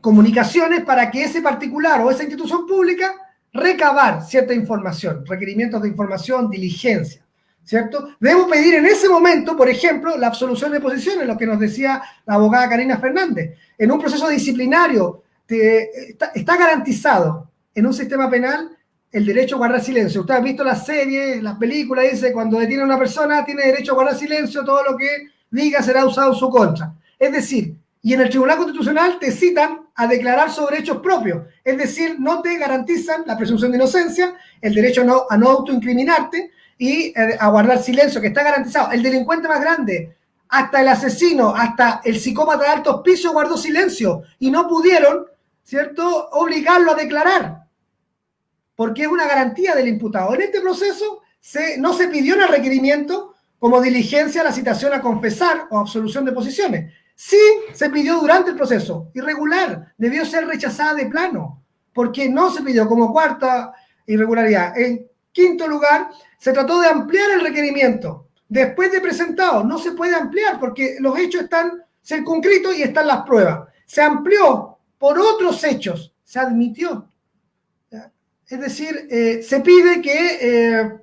comunicaciones para que ese particular o esa institución pública recabar cierta información, requerimientos de información, diligencia, ¿cierto? Debo pedir en ese momento, por ejemplo, la absolución de posiciones, lo que nos decía la abogada Karina Fernández. En un proceso disciplinario está garantizado en un sistema penal el derecho a guardar silencio. Usted ha visto las series, las películas, dice, cuando detiene a una persona tiene derecho a guardar silencio, todo lo que diga será usado en su contra. Es decir, y en el Tribunal Constitucional te citan a declarar sobre hechos propios. Es decir, no te garantizan la presunción de inocencia, el derecho a no autoincriminarte y a guardar silencio, que está garantizado. El delincuente más grande, hasta el asesino, hasta el psicópata de altos pisos guardó silencio y no pudieron, ¿cierto?, obligarlo a declarar, porque es una garantía del imputado. En este proceso no se pidió en el requerimiento como diligencia la citación a confesar o absolución de posiciones. Sí se pidió durante el proceso, irregular, debió ser rechazada de plano, porque no se pidió como cuarta irregularidad. En quinto lugar, se trató de ampliar el requerimiento. Después de presentado, no se puede ampliar porque los hechos están circunscritos y están las pruebas. Se amplió por otros hechos, se admitió. Es decir, se pide que,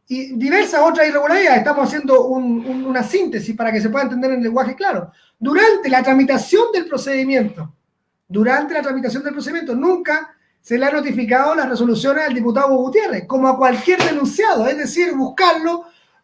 y diversas otras irregularidades, estamos haciendo una síntesis para que se pueda entender en lenguaje claro. Durante la tramitación del procedimiento, nunca se le ha notificado las resoluciones al diputado Gutiérrez, como a cualquier denunciado, es decir, buscarlo,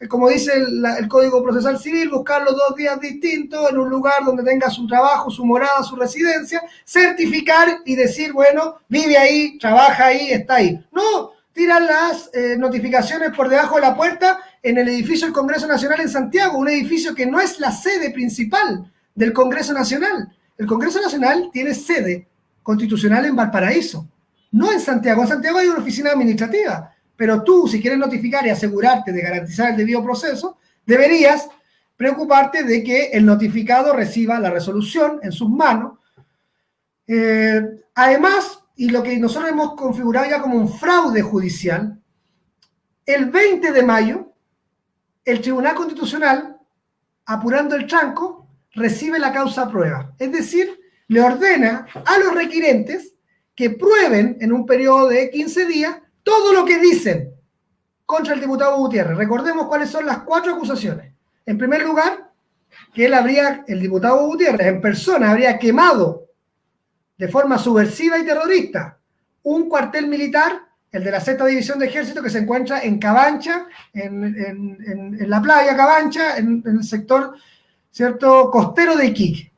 como dice el Código Procesal Civil, buscar los 2 días distintos en un lugar donde tenga su trabajo, su morada, su residencia, certificar y decir, bueno, vive ahí, trabaja ahí, está ahí. No, tiran las notificaciones por debajo de la puerta en el edificio del Congreso Nacional en Santiago, un edificio que no es la sede principal del Congreso Nacional. El Congreso Nacional tiene sede constitucional en Valparaíso, no en Santiago. En Santiago hay una oficina administrativa, pero tú, si quieres notificar y asegurarte de garantizar el debido proceso, deberías preocuparte de que el notificado reciba la resolución en sus manos. Además, y lo que nosotros hemos configurado ya como un fraude judicial, el 20 de mayo, el Tribunal Constitucional, apurando el tranco, recibe la causa a prueba. Es decir, le ordena a los requirentes que prueben en un periodo de 15 días todo lo que dicen contra el diputado Gutiérrez. Recordemos cuáles son las 4 acusaciones. En primer lugar, que el diputado Gutiérrez en persona habría quemado de forma subversiva y terrorista un cuartel militar, el de la 6ª División de Ejército, que se encuentra en Cabancha, en la playa Cabancha, en el sector, ¿cierto?, costero de Iquique,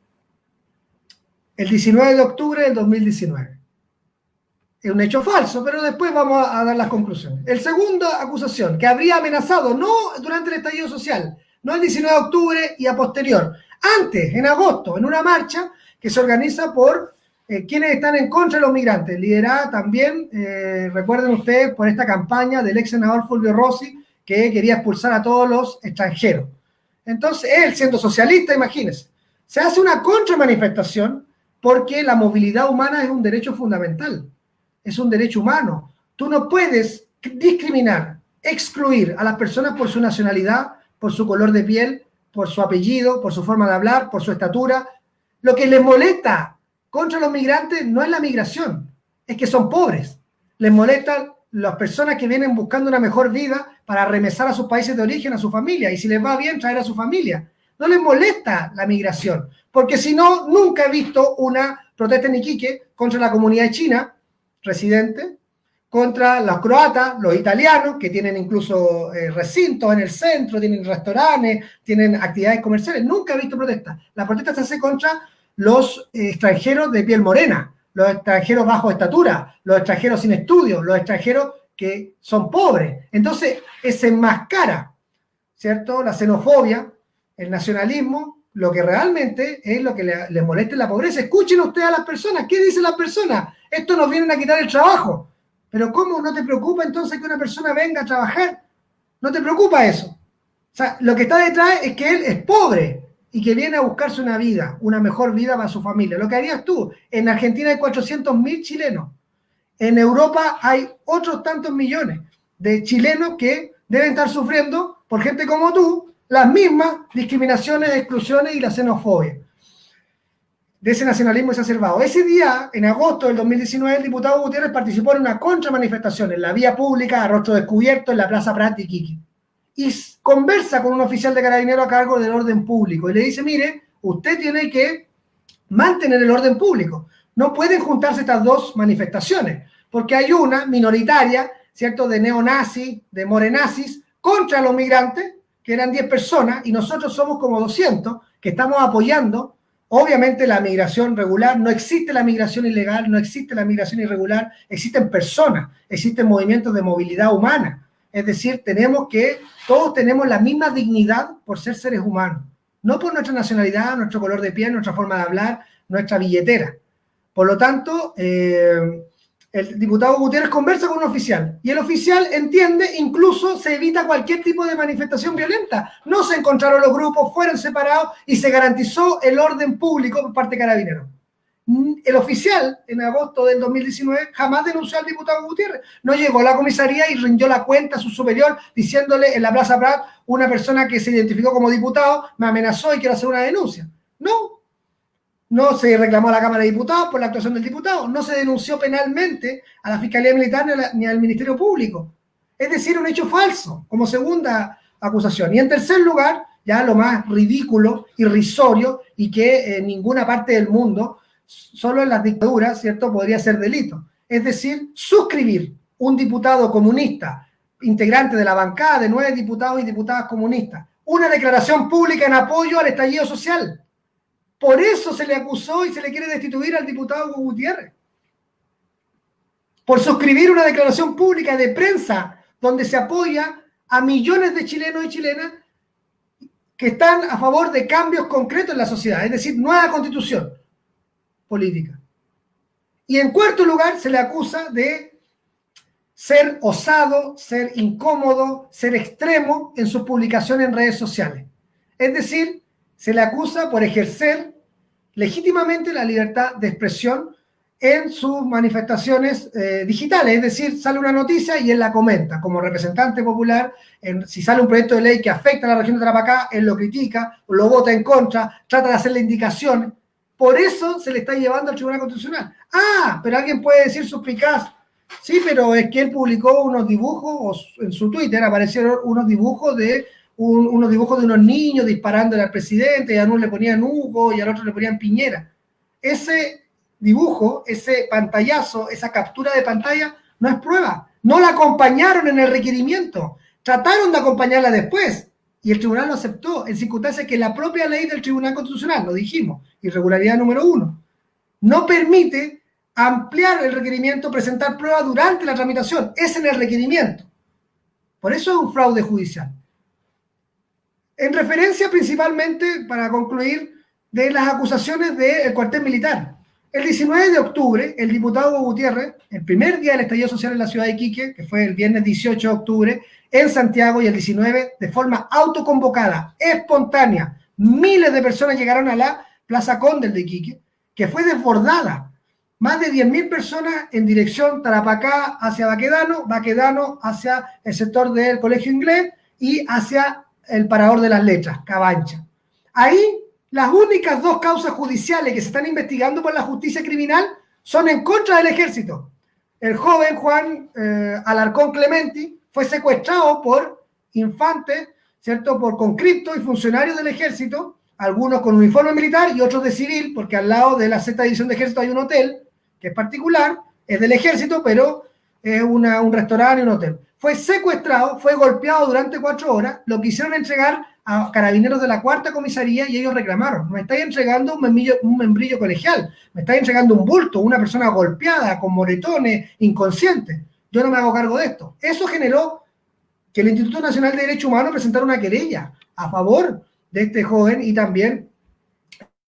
el 19 de octubre del 2019. Es un hecho falso, pero después vamos a dar las conclusiones. El segunda acusación, que habría amenazado, no durante el estallido social, no el 19 de octubre y a posterior, antes, en agosto, en una marcha que se organiza por quienes están en contra de los migrantes, liderada también, recuerden ustedes, por esta campaña del ex senador Fulvio Rossi, que quería expulsar a todos los extranjeros. Entonces, él, siendo socialista, imagínense, se hace una contramanifestación porque la movilidad humana es un derecho fundamental, es un derecho humano. Tú no puedes discriminar, excluir a las personas por su nacionalidad, por su color de piel, por su apellido, por su forma de hablar, por su estatura. Lo que les molesta contra los migrantes no es la migración, es que son pobres. Les molestan las personas que vienen buscando una mejor vida para regresar a sus países de origen, a su familia, y si les va bien, traer a su familia. No les molesta la migración, porque si no, nunca he visto una protesta en Iquique contra la comunidad china residente, contra los croatas, los italianos, que tienen incluso recintos en el centro, tienen restaurantes, tienen actividades comerciales. Nunca he visto protestas. La protesta se hace contra los extranjeros de piel morena, los extranjeros bajo estatura, los extranjeros sin estudios, los extranjeros que son pobres. Entonces, se enmascara, ¿cierto?, la xenofobia, el nacionalismo, lo que realmente es lo que les molesta es la pobreza. Escuchen ustedes a las personas. ¿Qué dicen las personas? Esto nos vienen a quitar el trabajo. Pero ¿cómo no te preocupa entonces que una persona venga a trabajar? ¿No te preocupa eso? O sea, lo que está detrás es que él es pobre y que viene a buscarse una vida, una mejor vida para su familia. Lo que harías tú, en Argentina hay 400.000 chilenos, en Europa hay otros tantos millones de chilenos que deben estar sufriendo, por gente como tú, las mismas discriminaciones, exclusiones y la xenofobia de ese nacionalismo exacerbado. Ese día, en agosto del 2019, el diputado Gutiérrez participó en una contramanifestación en la vía pública, a rostro descubierto, en la Plaza Prat de Iquique. Y conversa con un oficial de Carabineros a cargo del orden público y le dice, mire, usted tiene que mantener el orden público. No pueden juntarse estas dos manifestaciones, porque hay una minoritaria, ¿cierto?, de neonazis, de morenazis, contra los migrantes, que eran 10 personas, y nosotros somos como 200, que estamos apoyando, obviamente, la migración regular. No existe la migración ilegal, no existe la migración irregular, existen personas, existen movimientos de movilidad humana. Es decir, todos tenemos la misma dignidad por ser seres humanos, no por nuestra nacionalidad, nuestro color de piel, nuestra forma de hablar, nuestra billetera. Por lo tanto, el diputado Gutiérrez conversa con un oficial y el oficial entiende, incluso se evita cualquier tipo de manifestación violenta. No se encontraron los grupos, fueron separados y se garantizó el orden público por parte de Carabineros. El oficial, en agosto del 2019, jamás denunció al diputado Gutiérrez. No llegó a la comisaría y rindió la cuenta a su superior diciéndole en la Plaza Prat, una persona que se identificó como diputado me amenazó y quiero hacer una denuncia. No se reclamó a la Cámara de Diputados por la actuación del diputado, no se denunció penalmente a la Fiscalía Militar ni al Ministerio Público. Es decir, un hecho falso, como segunda acusación. Y en tercer lugar, ya lo más ridículo, irrisorio, y que en ninguna parte del mundo, solo en las dictaduras, ¿cierto?, podría ser delito. Es decir, suscribir un diputado comunista integrantes de la bancada de 9 diputados y diputadas comunistas, una declaración pública en apoyo al estallido social. Por eso se le acusó y se le quiere destituir al diputado Hugo Gutiérrez. Por suscribir una declaración pública de prensa donde se apoya a millones de chilenos y chilenas que están a favor de cambios concretos en la sociedad, es decir, nueva constitución política. Y en cuarto lugar, se le acusa de ser osado, ser incómodo, ser extremo en sus publicaciones en redes sociales. Es decir, se le acusa por ejercer legítimamente la libertad de expresión en sus manifestaciones digitales, es decir, sale una noticia y él la comenta como representante popular. Si sale un proyecto de ley que afecta a la región de Tarapacá, él lo critica, lo vota en contra, trata de hacerle indicaciones. Por eso se le está llevando al Tribunal Constitucional. Ah, pero alguien puede decir suspicaz. Sí, pero es que él publicó unos dibujos, o en su Twitter aparecieron unos dibujos de unos niños disparándole al presidente, y a uno le ponían Hugo y al otro le ponían Piñera. Ese dibujo, ese pantallazo, esa captura de pantalla no es prueba. No la acompañaron en el requerimiento. Trataron de acompañarla después y el tribunal lo aceptó en circunstancias que la propia ley del Tribunal Constitucional, lo dijimos, irregularidad número 1, no permite ampliar el requerimiento, presentar pruebas durante la tramitación. Es en el requerimiento. Por eso es un fraude judicial. En referencia principalmente, para concluir, de las acusaciones del cuartel militar. El 19 de octubre, el diputado Hugo Gutiérrez, el primer día del estallido social en la ciudad de Iquique, que fue el viernes 18 de octubre, en Santiago, y el 19, de forma autoconvocada, espontánea, miles de personas llegaron a la Plaza Condel de Iquique, que fue desbordada. Más de 10.000 personas en dirección Tarapacá hacia Baquedano, Baquedano hacia el sector del Colegio Inglés y hacia el Parador de las Letras, Cabancha. Ahí, las únicas 2 causas judiciales que se están investigando por la justicia criminal son en contra del ejército. El joven Juan Alarcón Clementi fue secuestrado por infantes, ¿cierto?, por conscriptos y funcionarios del ejército, algunos con uniforme militar y otros de civil, porque al lado de la 6ª División de Ejército hay un hotel, que es particular, es del ejército, pero es un restaurante y un hotel. Fue secuestrado, fue golpeado durante 4 horas, lo quisieron entregar a carabineros de la 4ª comisaría y ellos reclamaron: me estáis entregando un membrillo colegial, me estáis entregando un bulto, una persona golpeada, con moretones, inconsciente. Yo no me hago cargo de esto. Eso generó que el Instituto Nacional de Derechos Humanos presentara una querella a favor de este joven y también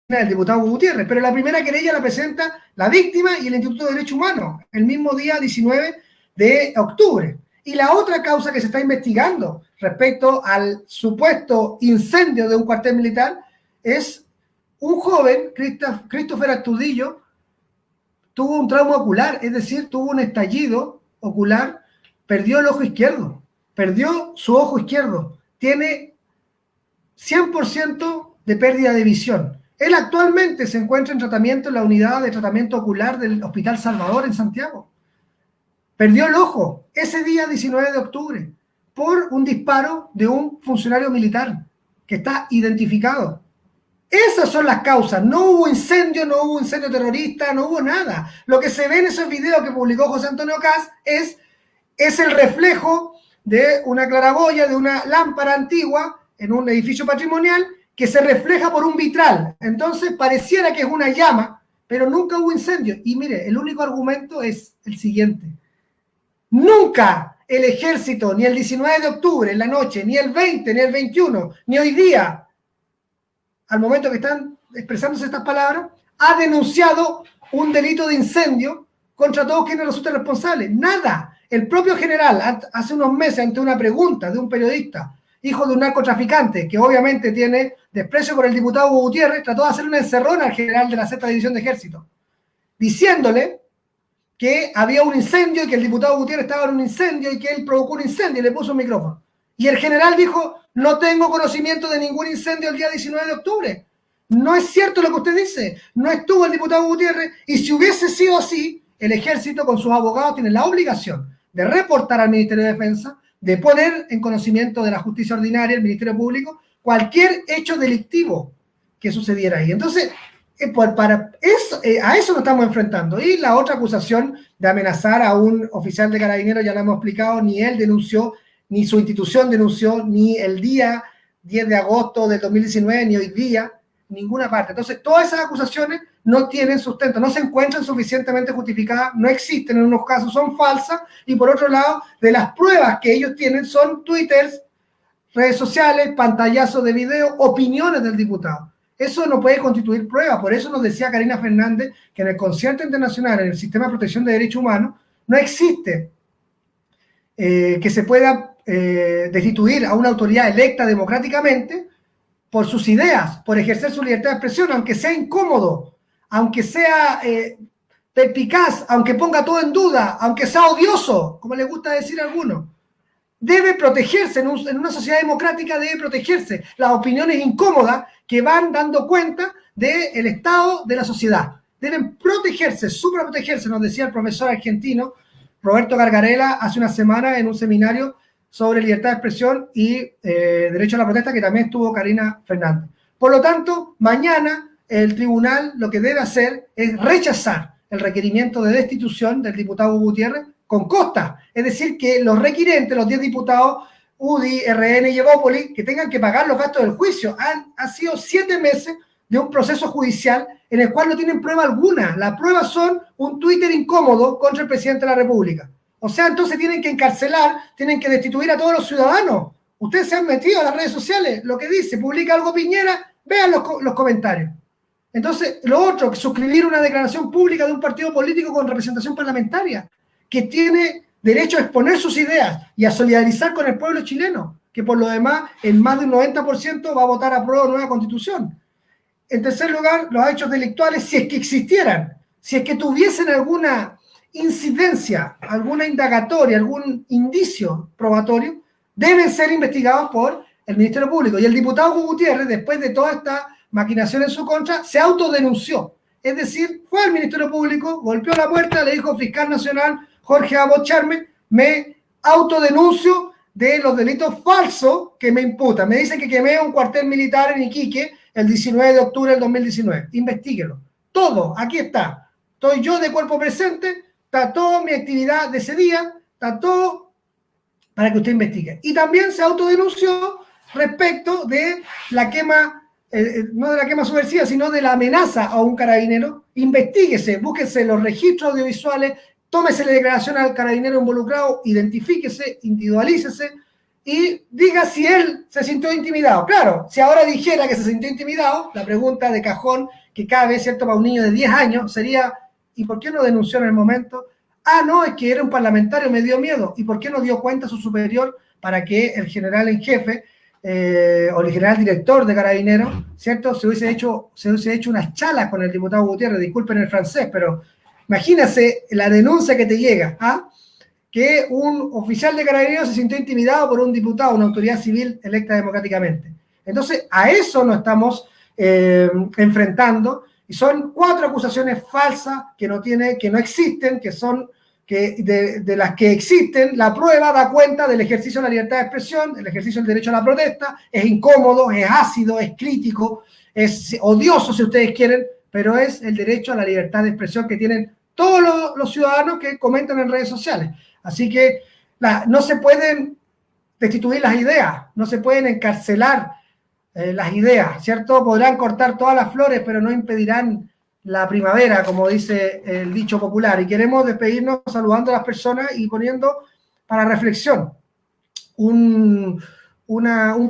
el diputado Gutiérrez, pero la primera querella la presenta la víctima y el Instituto de Derechos Humanos el mismo día 19 de octubre. Y la otra causa que se está investigando respecto al supuesto incendio de un cuartel militar es un joven, Christopher Astudillo, tuvo un trauma ocular, es decir, tuvo un estallido ocular, perdió el ojo izquierdo, perdió su ojo izquierdo, tiene 100% de pérdida de visión. Él actualmente se encuentra en tratamiento en la unidad de tratamiento ocular del Hospital Salvador en Santiago. Perdió el ojo ese día 19 de octubre por un disparo de un funcionario militar que está identificado. Esas son las causas. No hubo incendio terrorista, no hubo nada. Lo que se ve en esos videos que publicó José Antonio Kast es el reflejo de una claraboya, de una lámpara antigua en un edificio patrimonial que se refleja por un vitral. Entonces pareciera que es una llama, pero nunca hubo incendio. Y mire, el único argumento es el siguiente: nunca el ejército, ni el 19 de octubre en la noche, ni el 20, ni el 21, ni hoy día, al momento que están expresándose estas palabras, ha denunciado un delito de incendio contra todos quienes resulten responsables. Nada. El propio general, hace unos meses, ante una pregunta de un periodista, hijo de un narcotraficante, que obviamente tiene desprecio por el diputado Hugo Gutiérrez, trató de hacer una encerrona al general de la 6ª División de Ejército, diciéndole que había un incendio y que el diputado Gutiérrez estaba en un incendio y que él provocó un incendio y le puso un micrófono. Y el general dijo: no tengo conocimiento de ningún incendio el día 19 de octubre. No es cierto lo que usted dice. No estuvo el diputado Gutiérrez, y si hubiese sido así, el ejército con sus abogados tiene la obligación de reportar al Ministerio de Defensa, de poner en conocimiento de la justicia ordinaria, el Ministerio Público, cualquier hecho delictivo que sucediera ahí. Entonces, A eso nos estamos enfrentando. Y la otra acusación de amenazar a un oficial de Carabineros, ya lo hemos explicado, ni él denunció, ni su institución denunció, ni el día 10 de agosto del 2019, ni hoy día, ninguna parte. Entonces, todas esas acusaciones no tienen sustento, no se encuentran suficientemente justificadas, no existen en unos casos, son falsas, y por otro lado, de las pruebas que ellos tienen son twitters, redes sociales, pantallazos de video, opiniones del diputado. Eso no puede constituir prueba. Por eso nos decía Karina Fernández que en el concierto internacional, en el sistema de protección de derechos humanos, no existe que se pueda destituir a una autoridad electa democráticamente por sus ideas, por ejercer su libertad de expresión, aunque sea incómodo, aunque sea perspicaz, aunque ponga todo en duda, aunque sea odioso, como le gusta decir a algunos. Debe protegerse, en una sociedad democrática debe protegerse las opiniones incómodas que van dando cuenta del estado de la sociedad. Deben protegerse, supraprotegerse, nos decía el profesor argentino Roberto Gargarella hace una semana en un seminario sobre libertad de expresión y derecho a la protesta, que también estuvo Karina Fernández. Por lo tanto, mañana el tribunal lo que debe hacer es rechazar el requerimiento de destitución del diputado Hugo Gutiérrez con costa, es decir, que los requirentes, los 10 diputados, UDI, RN y Evópolis, que tengan que pagar los gastos del juicio. Han sido 7 meses de un proceso judicial en el cual no tienen prueba alguna. La prueba son un Twitter incómodo contra el presidente de la República. O sea, entonces tienen que encarcelar, tienen que destituir a todos los ciudadanos. Ustedes se han metido a las redes sociales, lo que dice, publica algo Piñera, vean los comentarios. Entonces, lo otro, suscribir una declaración pública de un partido político con representación parlamentaria, que tiene derecho a exponer sus ideas y a solidarizar con el pueblo chileno, que por lo demás, en más de un 90% va a votar a prueba de nueva constitución. En tercer lugar, los hechos delictuales, si es que existieran, si es que tuviesen alguna incidencia, alguna indagatoria, algún indicio probatorio, deben ser investigados por el Ministerio Público. Y el diputado Hugo Gutiérrez, después de toda esta maquinación en su contra, se autodenunció. Es decir, fue al Ministerio Público, golpeó la puerta, le dijo: fiscal nacional Jorge Abot Charme, me autodenuncio de los delitos falsos que me imputan. Me dicen que quemé un cuartel militar en Iquique el 19 de octubre del 2019. Investíguelo. Todo, aquí está. Estoy yo de cuerpo presente, está toda mi actividad de ese día, está todo para que usted investigue. Y también se autodenunció respecto de la quema, no de la quema subversiva, sino de la amenaza a un carabinero. Investíguese, búsquese los registros audiovisuales, tómese la declaración al carabinero involucrado, identifíquese, individualícese y diga si él se sintió intimidado. Claro, si ahora dijera que se sintió intimidado, la pregunta de cajón que cabe, ¿cierto?, para un niño de 10 años sería: ¿y por qué no denunció en el momento? Ah, no, es que era un parlamentario, me dio miedo. ¿Y por qué no dio cuenta a su superior para que el general en jefe o el general director de Carabineros, ¿cierto?, se hubiese hecho unas chalas con el diputado Gutiérrez? Disculpen el francés, pero imagínense la denuncia que te llega, ¿ah? Que un oficial de Carabineros se sintió intimidado por un diputado, una autoridad civil electa democráticamente. Entonces, a eso nos estamos enfrentando, y son 4 acusaciones falsas que no existen, de las que existen, la prueba da cuenta del ejercicio de la libertad de expresión, el ejercicio del derecho a la protesta. Es incómodo, es ácido, es crítico, es odioso si ustedes quieren, pero es el derecho a la libertad de expresión que tienen todos los ciudadanos que comentan en redes sociales. Así que no se pueden destituir las ideas, no se pueden encarcelar las ideas, ¿cierto? Podrán cortar todas las flores, pero no impedirán la primavera, como dice el dicho popular. Y queremos despedirnos saludando a las personas y poniendo para reflexión un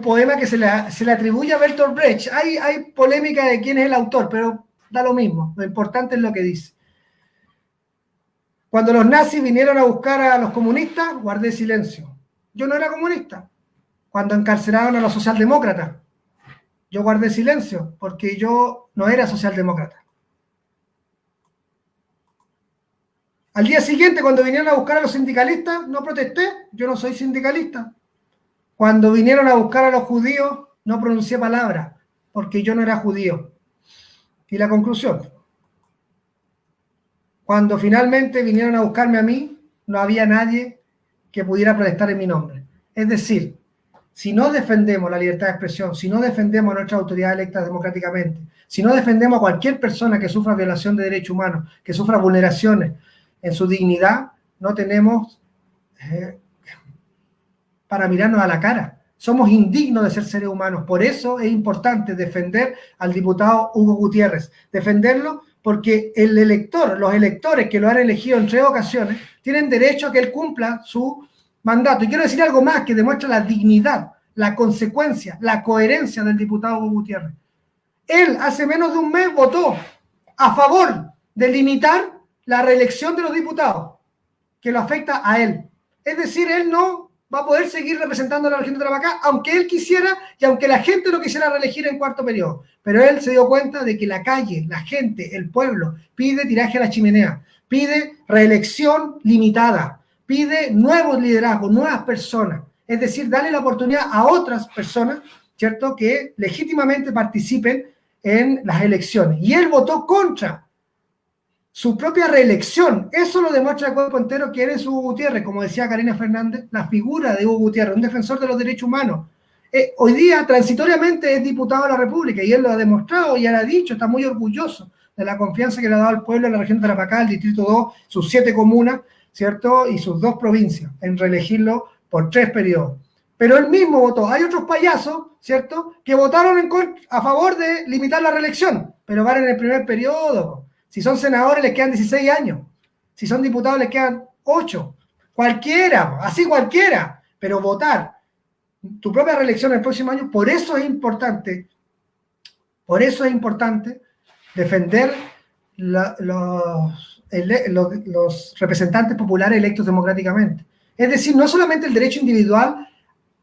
poema que se le atribuye a Bertolt Brecht. Hay polémica de quién es el autor, pero da lo mismo. Lo importante es lo que dice. Cuando los nazis vinieron a buscar a los comunistas, guardé silencio. Yo no era comunista. Cuando encarcelaron a los socialdemócratas, yo guardé silencio porque yo no era socialdemócrata. Al día siguiente, cuando vinieron a buscar a los sindicalistas, no protesté. Yo no soy sindicalista. Cuando vinieron a buscar a los judíos, no pronuncié palabra porque yo no era judío. Y la conclusión: cuando finalmente vinieron a buscarme a mí, no había nadie que pudiera protestar en mi nombre. Es decir, si no defendemos la libertad de expresión, si no defendemos a nuestras autoridades electas democráticamente, si no defendemos a cualquier persona que sufra violación de derechos humanos, que sufra vulneraciones en su dignidad, no tenemos para mirarnos a la cara. Somos indignos de ser seres humanos. Por eso es importante defender al diputado Hugo Gutiérrez. Defenderlo porque el elector, los electores que lo han elegido en 3 ocasiones, tienen derecho a que él cumpla su mandato. Y quiero decir algo más que demuestra la dignidad, la consecuencia, la coherencia del diputado Hugo Gutiérrez. Él hace menos de un mes votó a favor de limitar la reelección de los diputados, que lo afecta a él. Es decir, él no va a poder seguir representando a la región de Tarapacá, aunque él quisiera y aunque la gente lo quisiera reelegir en 4º periodo. Pero él se dio cuenta de que la calle, la gente, el pueblo, pide tiraje a la chimenea, pide reelección limitada, pide nuevos liderazgos, nuevas personas. Es decir, darle la oportunidad a otras personas, ¿cierto?, que legítimamente participen en las elecciones. Y él votó contra su propia reelección. Eso lo demuestra el cuerpo entero quién es Hugo Gutiérrez, como decía Karina Fernández, la figura de Hugo Gutiérrez, un defensor de los derechos humanos. Hoy día, transitoriamente, es diputado de la República y él lo ha demostrado, ya lo ha dicho, está muy orgulloso de la confianza que le ha dado al pueblo en la región de Tarapacá, el Distrito 2, sus 7 comunas, ¿cierto?, y sus 2 provincias, en reelegirlo por 3 periodos. Pero él mismo votó. Hay otros payasos, ¿cierto?, que votaron a favor de limitar la reelección, pero van en el primer periodo. Si son senadores les quedan 16 años. Si son diputados les quedan 8. Cualquiera, así cualquiera. Pero votar tu propia reelección el próximo año, por eso es importante defender los representantes populares electos democráticamente. Es decir, no solamente el derecho individual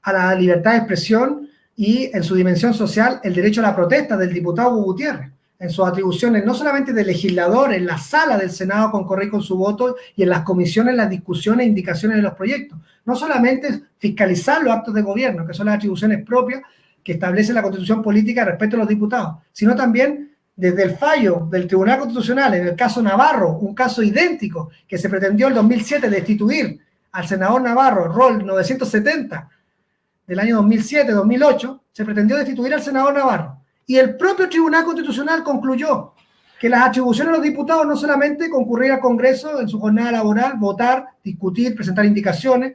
a la libertad de expresión y en su dimensión social el derecho a la protesta del diputado Hugo Gutiérrez, en sus atribuciones no solamente de legislador en la sala del Senado con correr con su voto y en las comisiones, las discusiones e indicaciones de los proyectos, no solamente fiscalizar los actos de gobierno, que son las atribuciones propias que establece la Constitución Política respecto a los diputados, sino también desde el fallo del Tribunal Constitucional en el caso Navarro, un caso idéntico que se pretendió en 2007 destituir al senador Navarro, rol 970 del año 2007-2008, se pretendió destituir al senador Navarro. Y el propio Tribunal Constitucional concluyó que las atribuciones de los diputados no solamente concurrir al Congreso en su jornada laboral, votar, discutir, presentar indicaciones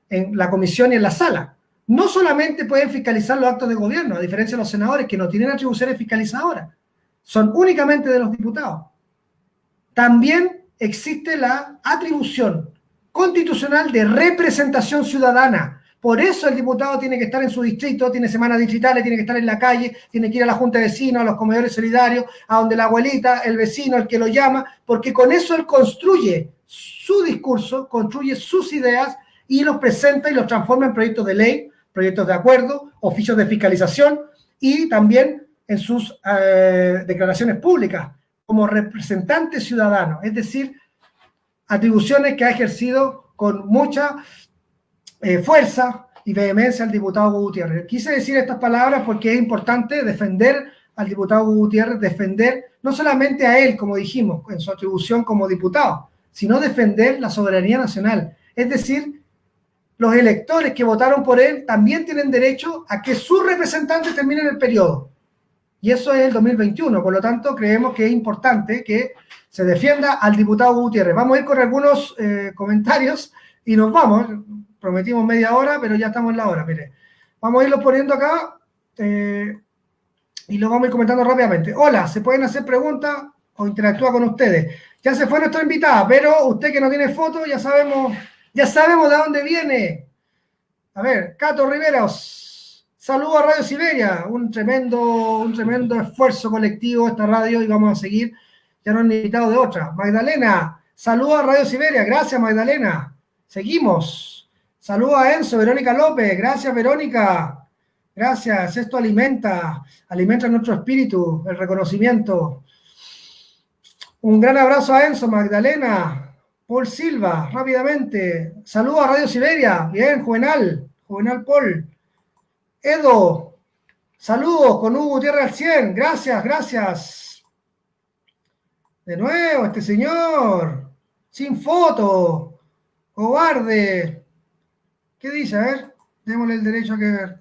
en la comisión y en la sala. No solamente pueden fiscalizar los actos de gobierno, a diferencia de los senadores que no tienen atribuciones fiscalizadoras, son únicamente de los diputados. También existe la atribución constitucional de representación ciudadana. Por eso el diputado tiene que estar en su distrito, tiene semanas distritales, tiene que estar en la calle, tiene que ir a la junta de vecinos, a los comedores solidarios, a donde la abuelita, el vecino, el que lo llama, porque con eso él construye su discurso, construye sus ideas y los presenta y los transforma en proyectos de ley, proyectos de acuerdo, oficios de fiscalización y también en sus declaraciones públicas como representante ciudadano, es decir, atribuciones que ha ejercido con mucha fuerza y vehemencia al diputado Hugo Gutiérrez. Quise decir estas palabras porque es importante defender al diputado Hugo Gutiérrez, defender no solamente a él, como dijimos, en su atribución como diputado, sino defender la soberanía nacional. Es decir, los electores que votaron por él también tienen derecho a que sus representantes terminen el periodo. Y eso es el 2021. Por lo tanto, creemos que es importante que se defienda al diputado Hugo Gutiérrez. Vamos a ir con algunos comentarios y nos vamos. Prometimos media hora, pero ya estamos en la hora. Mire, vamos a irlo poniendo acá y lo vamos a ir comentando rápidamente. Hola, ¿se pueden hacer preguntas o interactúa con ustedes? Ya se fue nuestra invitada, pero usted que no tiene foto, ya sabemos de dónde viene. A ver, Cato Riveros, saludo a Radio Siberia, un tremendo esfuerzo colectivo esta radio y vamos a seguir. Ya nos han invitado de otra. Magdalena, saludo a Radio Siberia, gracias Magdalena. Seguimos. Saludos a Enzo, Verónica López, gracias Verónica, gracias, esto alimenta nuestro espíritu, el reconocimiento. Un gran abrazo a Enzo, Magdalena, Paul Silva, rápidamente, saludos a Radio Siberia, bien, Juvenal Paul, Edo, saludos con Hugo Gutiérrez al 100, gracias. De nuevo, este señor, sin foto, cobarde. ¿Qué dice? A ver, Démosle el derecho a que ver.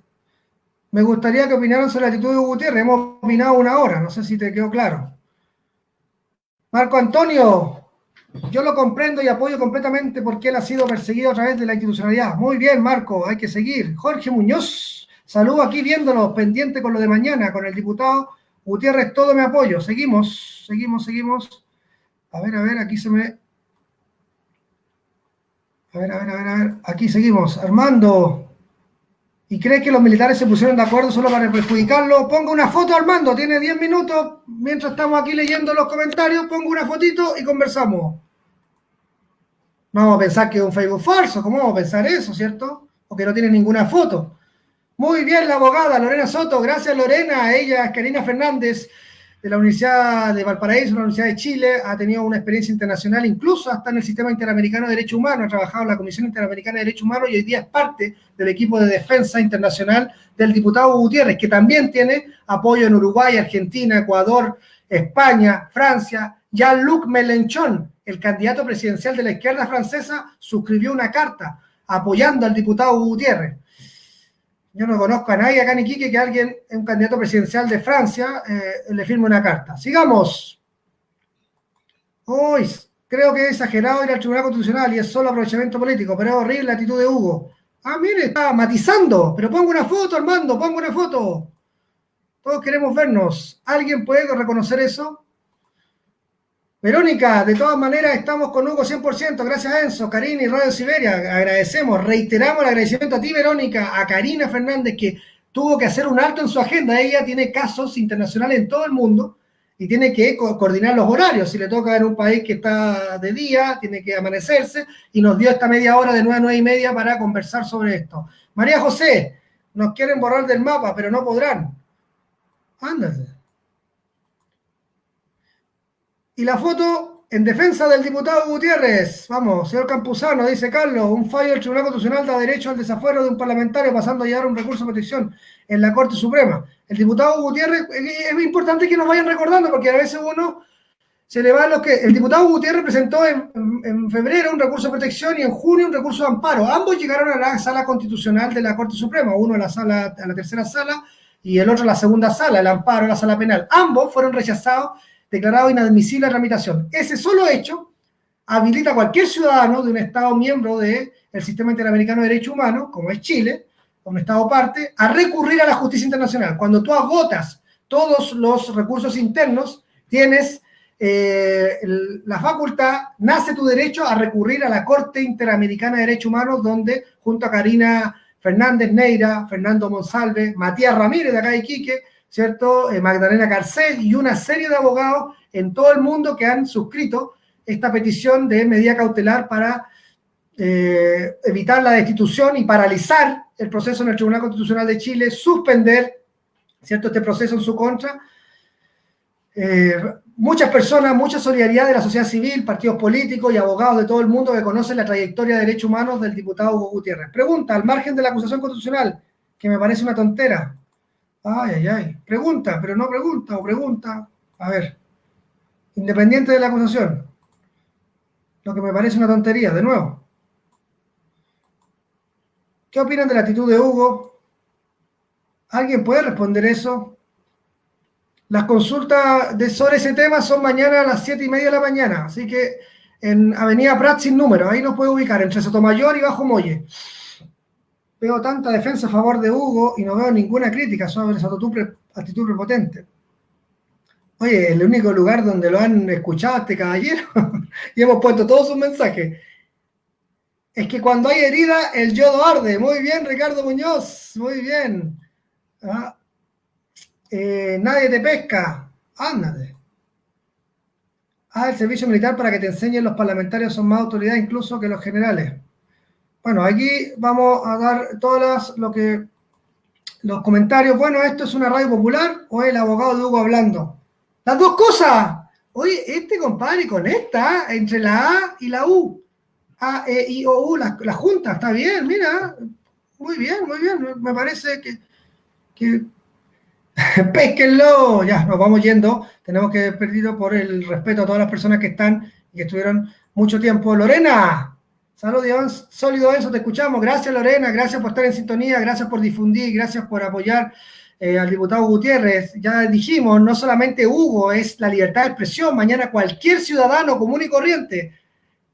Me gustaría que opinaran sobre la actitud de Hugo Gutiérrez. Hemos opinado 1 hora, no sé si te quedó claro. Marco Antonio, yo lo comprendo y apoyo completamente porque él ha sido perseguido a través de la institucionalidad. Muy bien, Marco, hay que seguir. Jorge Muñoz, saludo aquí viéndonos, pendiente con lo de mañana, con el diputado Gutiérrez, todo mi apoyo. Seguimos. A ver, aquí se me... A ver, aquí seguimos. Armando, ¿y crees que los militares se pusieron de acuerdo solo para perjudicarlo? Pongo una foto, Armando, tiene 10 minutos. Mientras estamos aquí leyendo los comentarios, pongo una fotito y conversamos. No vamos a pensar que es un Facebook falso. ¿Cómo vamos a pensar eso, cierto? O que no tiene ninguna foto. Muy bien, la abogada Lorena Soto. Gracias, Lorena. Ella es Karina Fernández, de la Universidad de Valparaíso, la Universidad de Chile. Ha tenido una experiencia internacional, incluso hasta en el Sistema Interamericano de Derechos Humanos. Ha trabajado en la Comisión Interamericana de Derechos Humanos y hoy día es parte del equipo de defensa internacional del diputado Gutiérrez, que también tiene apoyo en Uruguay, Argentina, Ecuador, España, Francia. Jean-Luc Mélenchon, el candidato presidencial de la izquierda francesa, suscribió una carta apoyando al diputado Gutiérrez. Yo no conozco a nadie acá en Iquique que alguien, un candidato presidencial de Francia, le firme una carta. Sigamos. Hoy creo que es exagerado ir al Tribunal Constitucional y es solo aprovechamiento político, pero es horrible la actitud de Hugo. Ah, mire, está matizando, pero pongo una foto, Armando, pongo una foto. Todos queremos vernos. ¿Alguien puede reconocer eso? Verónica, de todas maneras estamos con Hugo 100%, gracias a Enzo, Karina y Radio Siberia, agradecemos, reiteramos el agradecimiento a ti, Verónica, a Karina Fernández, que tuvo que hacer un alto en su agenda. Ella tiene casos internacionales en todo el mundo y tiene que coordinar los horarios. Si le toca en un país que está de día, tiene que amanecerse, y nos dio esta media hora de 9 a 9 y media para conversar sobre esto. María José, nos quieren borrar del mapa, pero no podrán. Ándate. Y la foto en defensa del diputado Gutiérrez. Vamos, señor Campuzano, dice Carlos, un fallo del Tribunal Constitucional da derecho al desafuero de un parlamentario pasando a llevar un recurso de protección en la Corte Suprema. El diputado Gutiérrez, es importante que nos vayan recordando, porque a veces uno se le va a los que... El diputado Gutiérrez presentó en febrero un recurso de protección y en junio un recurso de amparo. Ambos llegaron a la sala constitucional de la Corte Suprema, uno a la tercera sala y el otro a la segunda sala, el amparo a la sala penal. Ambos fueron rechazados, declarado inadmisible la tramitación. Ese solo hecho habilita a cualquier ciudadano de un Estado miembro del Sistema Interamericano de Derechos Humanos, como es Chile, como Estado parte, a recurrir a la justicia internacional. Cuando tú agotas todos los recursos internos, tienes la facultad, nace tu derecho a recurrir a la Corte Interamericana de Derechos Humanos, donde junto a Karina Fernández Neira, Fernando Monsalve, Matías Ramírez de acá de Iquique, ¿cierto? Magdalena Carcel y una serie de abogados en todo el mundo que han suscrito esta petición de medida cautelar para evitar la destitución y paralizar el proceso en el Tribunal Constitucional de Chile, suspender, ¿cierto?, este proceso en su contra. Muchas personas, mucha solidaridad de la sociedad civil, partidos políticos y abogados de todo el mundo que conocen la trayectoria de derechos humanos del diputado Hugo Gutiérrez. Pregunta, al margen de la acusación constitucional, que me parece una tontera. Ay. Pregunta, pero no pregunta, o pregunta. A ver. Independiente de la acusación. Lo que me parece una tontería, de nuevo. ¿Qué opinan de la actitud de Hugo? ¿Alguien puede responder eso? Las consultas sobre ese tema son mañana a las 7:30 de la mañana. Así que en Avenida Prat sin número. Ahí nos puede ubicar, entre Sotomayor y Bajo Molle. Veo tanta defensa a favor de Hugo y no veo ninguna crítica sobre esa actitud prepotente. Oye, el único lugar donde lo han escuchado a este caballero y hemos puesto todos sus mensajes. Es que cuando hay herida, el yodo arde. Muy bien, Ricardo Muñoz. Muy bien. Nadie te pesca. Ándate. El servicio militar para que te enseñen los parlamentarios son más autoridad incluso que los generales. Bueno, aquí vamos a dar los comentarios. Bueno, ¿esto es una radio popular o es el abogado de Hugo hablando? ¡Las dos cosas! Oye, este compadre conecta entre la A y la U. A, E, I, O, U, la junta. Está bien, mira. Muy bien. Me parece que ¡pésquenlo! Ya, nos vamos yendo. Tenemos que perdido por el respeto a todas las personas que están y que estuvieron mucho tiempo. Lorena, Saludos, sólido Enzo, te escuchamos. Gracias Lorena, gracias por estar en sintonía, gracias por difundir, gracias por apoyar al diputado Gutiérrez. Ya dijimos, no solamente Hugo, es la libertad de expresión. Mañana cualquier ciudadano común y corriente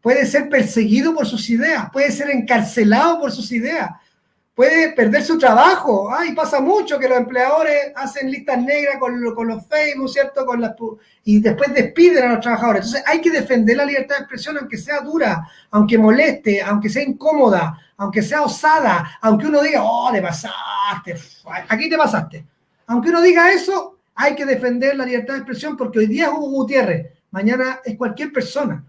puede ser perseguido por sus ideas, puede ser encarcelado por sus ideas, puede perder su trabajo. Pasa mucho que los empleadores hacen listas negras con los Facebook, ¿cierto? Y después despiden a los trabajadores. Entonces hay que defender la libertad de expresión, aunque sea dura, aunque moleste, aunque sea incómoda, aunque sea osada, aunque uno diga, oh, te pasaste, aquí te pasaste. Aunque uno diga eso, hay que defender la libertad de expresión, porque hoy día es Hugo Gutiérrez, mañana es cualquier persona.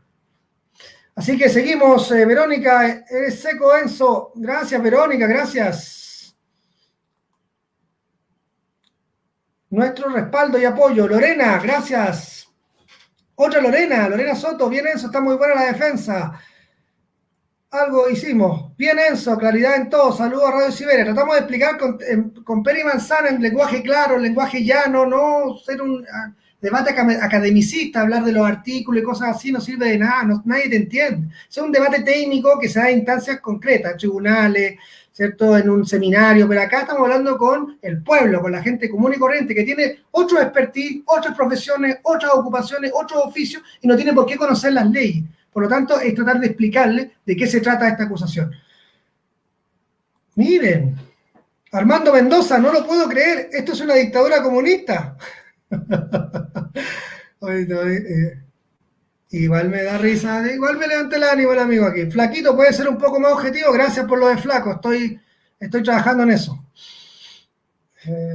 Así que seguimos, Verónica, eres seco, Enzo. Gracias, Verónica, gracias. Nuestro respaldo y apoyo. Lorena, gracias. Otra Lorena Soto. Bien, Enzo, está muy buena la defensa. Algo hicimos. Bien, Enzo, claridad en todo. Saludos a Radio Siberia. Tratamos de explicar con pera y manzana en lenguaje claro, en lenguaje llano, no ser un debate academicista, hablar de los artículos y cosas así no sirve de nada, nadie te entiende. Es un debate técnico que se da en instancias concretas, tribunales, ¿cierto? En un seminario, pero acá estamos hablando con el pueblo, con la gente común y corriente que tiene otros expertise, otras profesiones, otras ocupaciones, otros oficios y no tiene por qué conocer las leyes. Por lo tanto, es tratar de explicarle de qué se trata esta acusación. Miren, Armando Mendoza, no lo puedo creer, esto es una dictadura comunista. Igual me da risa, igual me levanta el ánimo el amigo aquí. Flaquito, puede ser un poco más objetivo, gracias por lo de flaco, estoy trabajando en eso.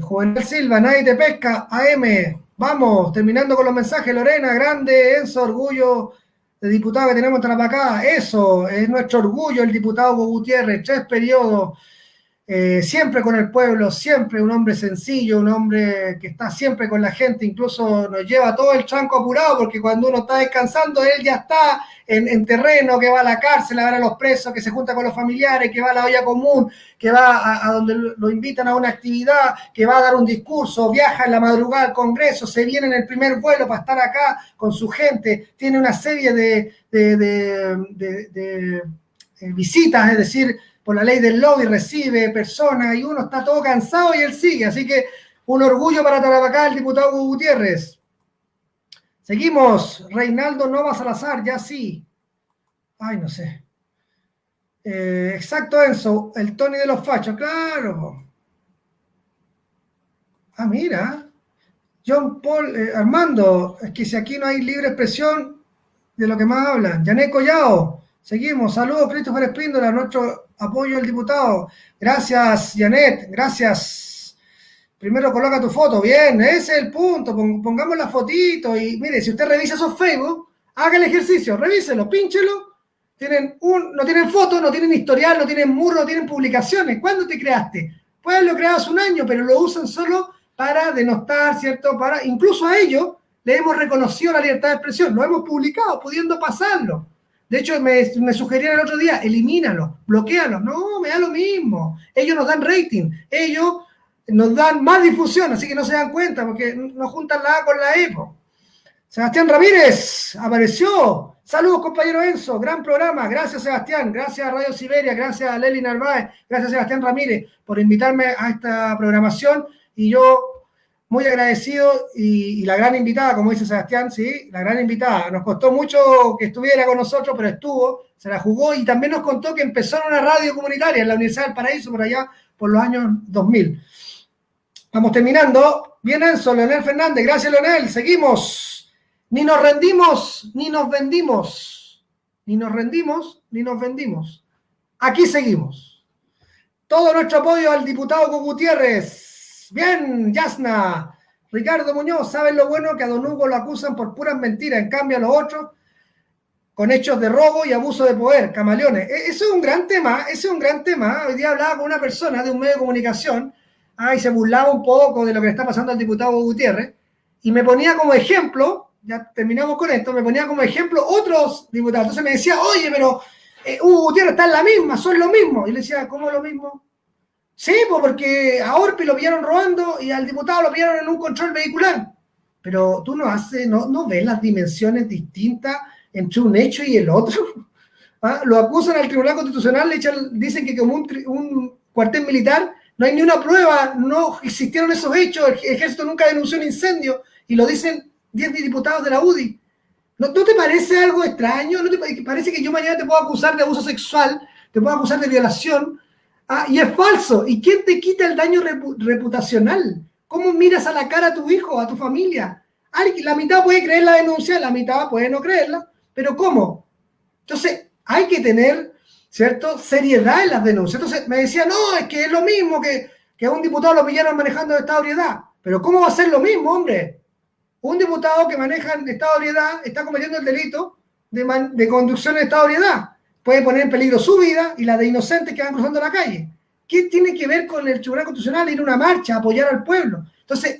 Juvenal Silva, nadie te pesca, AM, vamos, terminando con los mensajes. Lorena, grande, Enzo, orgullo de diputado que tenemos en Tarapacá, eso, es nuestro orgullo el diputado Hugo Gutiérrez, 3 periodos. Siempre con el pueblo, siempre un hombre sencillo, un hombre que está siempre con la gente, incluso nos lleva todo el tranco apurado, porque cuando uno está descansando, él ya está en terreno, que va a la cárcel a ver a los presos, que se junta con los familiares, que va a la olla común, que va a donde lo invitan a una actividad, que va a dar un discurso, viaja en la madrugada al Congreso, se viene en el primer vuelo para estar acá con su gente, tiene una serie de visitas, es decir, por la ley del lobby recibe personas y uno está todo cansado y él sigue. Así que un orgullo para Tarapacá, el diputado Hugo Gutiérrez. Seguimos. Reinaldo Nova Salazar, ya sí. Ay, no sé. Exacto, Enzo. El Tony de los fachos, claro. Mira. John Paul, Armando, es que si aquí no hay libre expresión de lo que más hablan. Yané Collao. Seguimos. Saludos, Christopher Espíndola, nuestro apoyo al diputado. Gracias, Janet. Gracias. Primero coloca tu foto. Bien, ese es el punto. Pongamos la fotito y mire, si usted revisa esos Facebook, haga el ejercicio, revíselo, pínchelo. No tienen fotos, no tienen historial, no tienen muro, no tienen publicaciones. ¿Cuándo te creaste? Puede haberlo creado hace un año, pero lo usan solo para denostar, ¿cierto? Incluso a ellos le hemos reconocido la libertad de expresión. Lo hemos publicado, pudiendo pasarlo. De hecho, me sugerían el otro día, elimínalo, bloquéalo. No, me da lo mismo. Ellos nos dan rating, ellos nos dan más difusión, así que no se dan cuenta porque nos juntan la A con la E. Sebastián Ramírez apareció. Saludos, compañero Enzo, gran programa. Gracias, Sebastián. Gracias a Radio Siberia, gracias a Leli Narváez, gracias a Sebastián Ramírez por invitarme a esta programación. Y yo muy agradecido y la gran invitada, como dice Sebastián, sí, la gran invitada. Nos costó mucho que estuviera con nosotros, pero estuvo, se la jugó y también nos contó que empezó en una radio comunitaria en la Universidad del Paraíso, por allá, por los años 2000. Vamos terminando. Bien, Enzo, Leonel Fernández. Gracias, Leonel. Seguimos. Ni nos rendimos, ni nos vendimos. Ni nos rendimos, ni nos vendimos. Aquí seguimos. Todo nuestro apoyo al diputado Hugo Gutiérrez. Bien, Yasna. Ricardo Muñoz, ¿saben lo bueno que a don Hugo lo acusan por puras mentiras? En cambio a los otros, con hechos de robo y abuso de poder, camaleones. Eso es un gran tema, Hoy día hablaba con una persona de un medio de comunicación, y se burlaba un poco de lo que le está pasando al diputado Hugo Gutiérrez, y me ponía como ejemplo, ya terminamos con esto, me ponía como ejemplo otros diputados. Entonces me decía, oye, pero Hugo Gutiérrez está en la misma, son lo mismo. Y le decía, ¿cómo lo mismo? Sí, pues porque a Orpi lo pillaron robando y al diputado lo pillaron en un control vehicular. Pero tú no ves las dimensiones distintas entre un hecho y el otro. Lo acusan al Tribunal Constitucional, dicen que como un cuartel militar no hay ni una prueba, no existieron esos hechos, el ejército nunca denunció un incendio, y lo dicen 10 diputados de la UDI. ¿No te parece algo extraño? ¿No te parece que yo mañana te puedo acusar de abuso sexual, te puedo acusar de violación? Y es falso. ¿Y quién te quita el daño reputacional? ¿Cómo miras a la cara a tu hijo, a tu familia? La mitad puede creer la denuncia, la mitad puede no creerla, pero ¿cómo? Entonces, hay que tener, ¿cierto?, seriedad en las denuncias. Entonces, me decía, no, es que es lo mismo que a un diputado lo pillaron manejando de estado de ebriedad. Pero ¿cómo va a ser lo mismo, hombre? Un diputado que maneja en estado de ebriedad está cometiendo el delito de conducción en estado de ebriedad. Puede poner en peligro su vida y la de inocentes que van cruzando la calle. ¿Qué tiene que ver con el Tribunal Constitucional ir a una marcha, apoyar al pueblo? Entonces,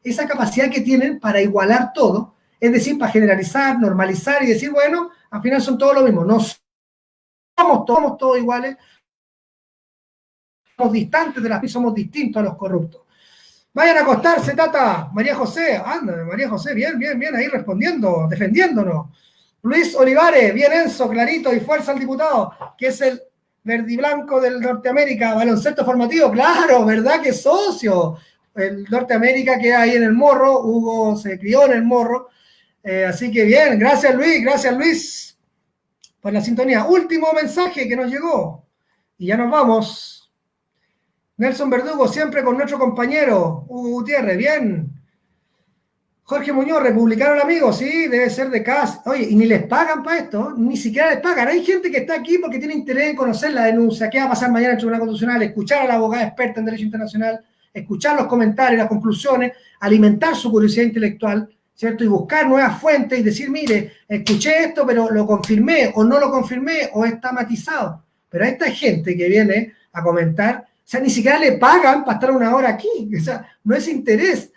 esa capacidad que tienen para igualar todo, es decir, para generalizar, normalizar y decir, bueno, al final son todos lo mismo. No somos todos iguales, somos distantes de somos distintos a los corruptos. Vayan a acostarse, Tata. María José, anda, María José, bien, ahí respondiendo, defendiéndonos. Luis Olivares, bien Enzo, clarito y fuerza al diputado, que es el verdiblanco del Norteamérica, baloncesto formativo, claro, ¿verdad que socio? El Norteamérica queda ahí en el Morro, Hugo se crió en el Morro, así que bien, gracias Luis, por la sintonía. Último mensaje que nos llegó, y ya nos vamos. Nelson Verdugo, siempre con nuestro compañero, Hugo Gutiérrez, bien. Jorge Muñoz, republicano amigo, sí, debe ser de CAS. Oye, y ni les pagan para esto, ni siquiera les pagan. Hay gente que está aquí porque tiene interés en conocer la denuncia, qué va a pasar mañana en el Tribunal Constitucional, escuchar a la abogada experta en Derecho Internacional, escuchar los comentarios, las conclusiones, alimentar su curiosidad intelectual, ¿cierto? Y buscar nuevas fuentes y decir, mire, escuché esto, pero lo confirmé, o no lo confirmé, o está matizado. Pero a esta gente que viene a comentar, o sea, ni siquiera le pagan para estar una hora aquí, o sea, no es interés.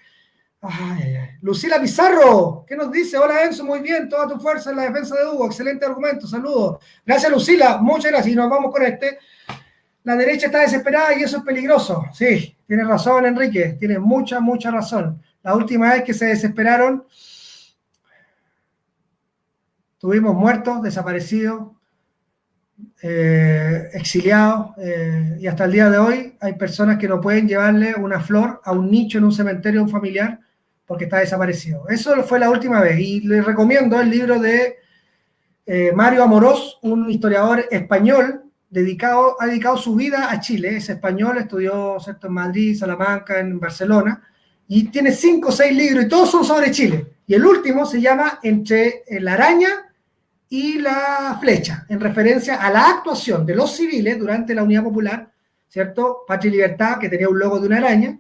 Ay. Lucila Pizarro, ¿qué nos dice? Hola Enzo, muy bien, toda tu fuerza en la defensa de Hugo, excelente argumento, saludos. Gracias Lucila, muchas gracias, y nos vamos con este. La derecha está desesperada y eso es peligroso. Sí, tienes razón Enrique, tienes mucha razón. La última vez que se desesperaron, tuvimos muertos, desaparecidos, exiliados, y hasta el día de hoy hay personas que no pueden llevarle una flor a un nicho en un cementerio, a un familiar, porque está desaparecido. Eso fue la última vez, y les recomiendo el libro de Mario Amorós, un historiador español, ha dedicado su vida a Chile, es español, estudió, ¿cierto?, en Madrid, Salamanca, en Barcelona, y tiene 5 o 6 libros, y todos son sobre Chile, y el último se llama Entre la araña y la flecha, en referencia a la actuación de los civiles durante la Unidad Popular, ¿cierto?, Patria y Libertad, que tenía un logo de una araña,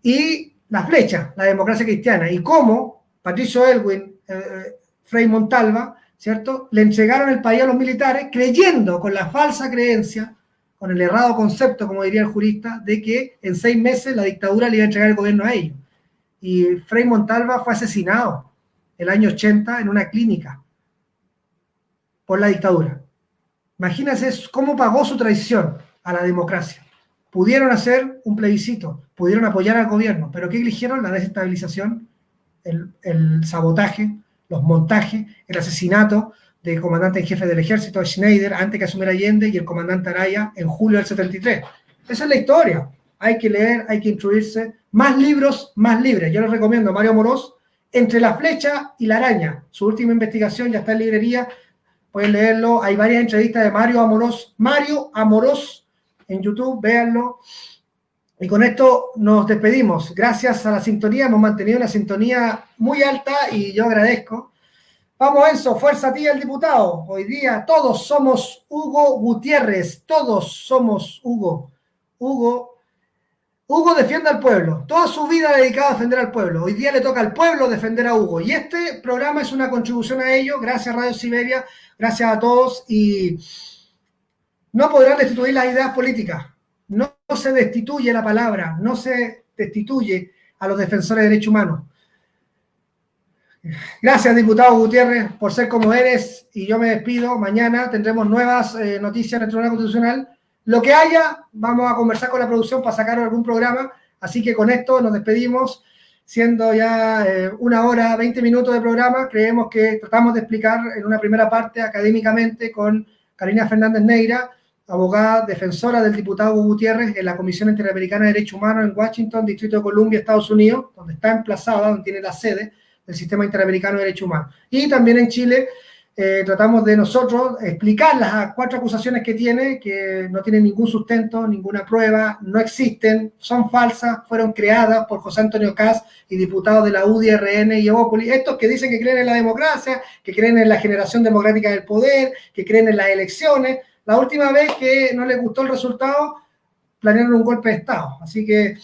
y la flecha, la democracia cristiana, y cómo Patricio Elwin, Frei Montalva, ¿cierto?, le entregaron el país a los militares creyendo, con la falsa creencia, con el errado concepto, como diría el jurista, de que en 6 meses la dictadura le iba a entregar el gobierno a ellos. Y Frei Montalva fue asesinado el año 80 en una clínica por la dictadura. Imagínense cómo pagó su traición a la democracia. Pudieron hacer un plebiscito, pudieron apoyar al gobierno, pero ¿qué eligieron? La desestabilización, el sabotaje, los montajes, el asesinato del comandante en jefe del ejército, Schneider, antes que asumiera Allende, y el comandante Araya en julio del 73. Esa es la historia. Hay que leer, hay que instruirse. Más libros, más libres. Yo les recomiendo a Mario Amorós, Entre la flecha y la araña. Su última investigación ya está en librería. Pueden leerlo. Hay varias entrevistas de Mario Amorós en YouTube, véanlo. Y con esto nos despedimos. Gracias a la sintonía, hemos mantenido una sintonía muy alta y yo agradezco. Vamos Enzo, fuerza a ti el diputado. Hoy día todos somos Hugo Gutiérrez, todos somos Hugo. Hugo defiende al pueblo, toda su vida dedicada a defender al pueblo. Hoy día le toca al pueblo defender a Hugo. Y este programa es una contribución a ello. Gracias Radio Siberia, gracias a todos. Y no podrán destituir las ideas políticas. No se destituye la palabra, no se destituye a los defensores de derechos humanos. Gracias, diputado Gutiérrez, por ser como eres, y yo me despido. Mañana tendremos nuevas noticias en el Tribunal Constitucional. Lo que haya, vamos a conversar con la producción para sacar algún programa. Así que con esto nos despedimos. siendo ya 1 hora, 20 minutos de programa, creemos que tratamos de explicar en una primera parte académicamente con Carolina Fernández Neira, abogada defensora del diputado Hugo Gutiérrez en la Comisión Interamericana de Derechos Humanos en Washington, Distrito de Columbia, Estados Unidos, donde está emplazada, donde tiene la sede del Sistema Interamericano de Derechos Humanos. Y también en Chile tratamos de nosotros explicar las 4 acusaciones que tiene, que no tienen ningún sustento, ninguna prueba, no existen, son falsas, fueron creadas por José Antonio Kast y diputados de la UDI, RN y Evópolis, estos que dicen que creen en la democracia, que creen en la generación democrática del poder, que creen en las elecciones. La última vez que no les gustó el resultado, planearon un golpe de Estado. Así que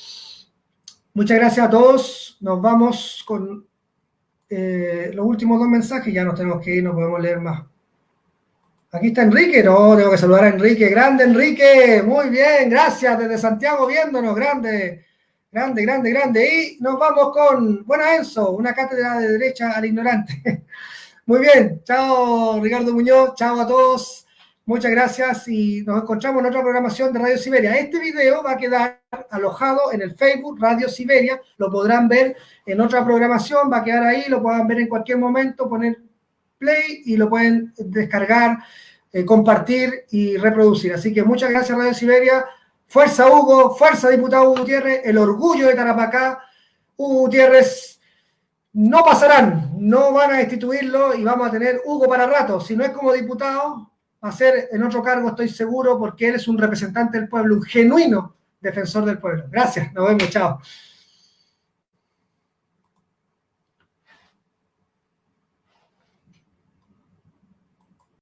muchas gracias a todos, nos vamos con los últimos 2 mensajes, ya nos tenemos que ir, no podemos leer más. Aquí está Enrique, no, tengo que saludar a Enrique, grande Enrique, muy bien, gracias, desde Santiago viéndonos, grande, grande, grande, grande. Y nos vamos con, buena Enzo, una cátedra de derecha al ignorante. Muy bien, chao Ricardo Muñoz, chao a todos, muchas gracias y nos encontramos en otra programación de Radio Siberia. Este video va a quedar alojado en el Facebook Radio Siberia, lo podrán ver en otra programación, va a quedar ahí, lo puedan ver en cualquier momento, poner play y lo pueden descargar, compartir y reproducir. Así que muchas gracias Radio Siberia, fuerza Hugo, fuerza diputado Hugo Gutiérrez, el orgullo de Tarapacá, Hugo Gutiérrez, no pasarán, no van a destituirlo y vamos a tener Hugo para rato, si no es como diputado, va a ser en otro cargo, estoy seguro, porque él es un representante del pueblo, un genuino defensor del pueblo. Gracias, nos vemos, chao.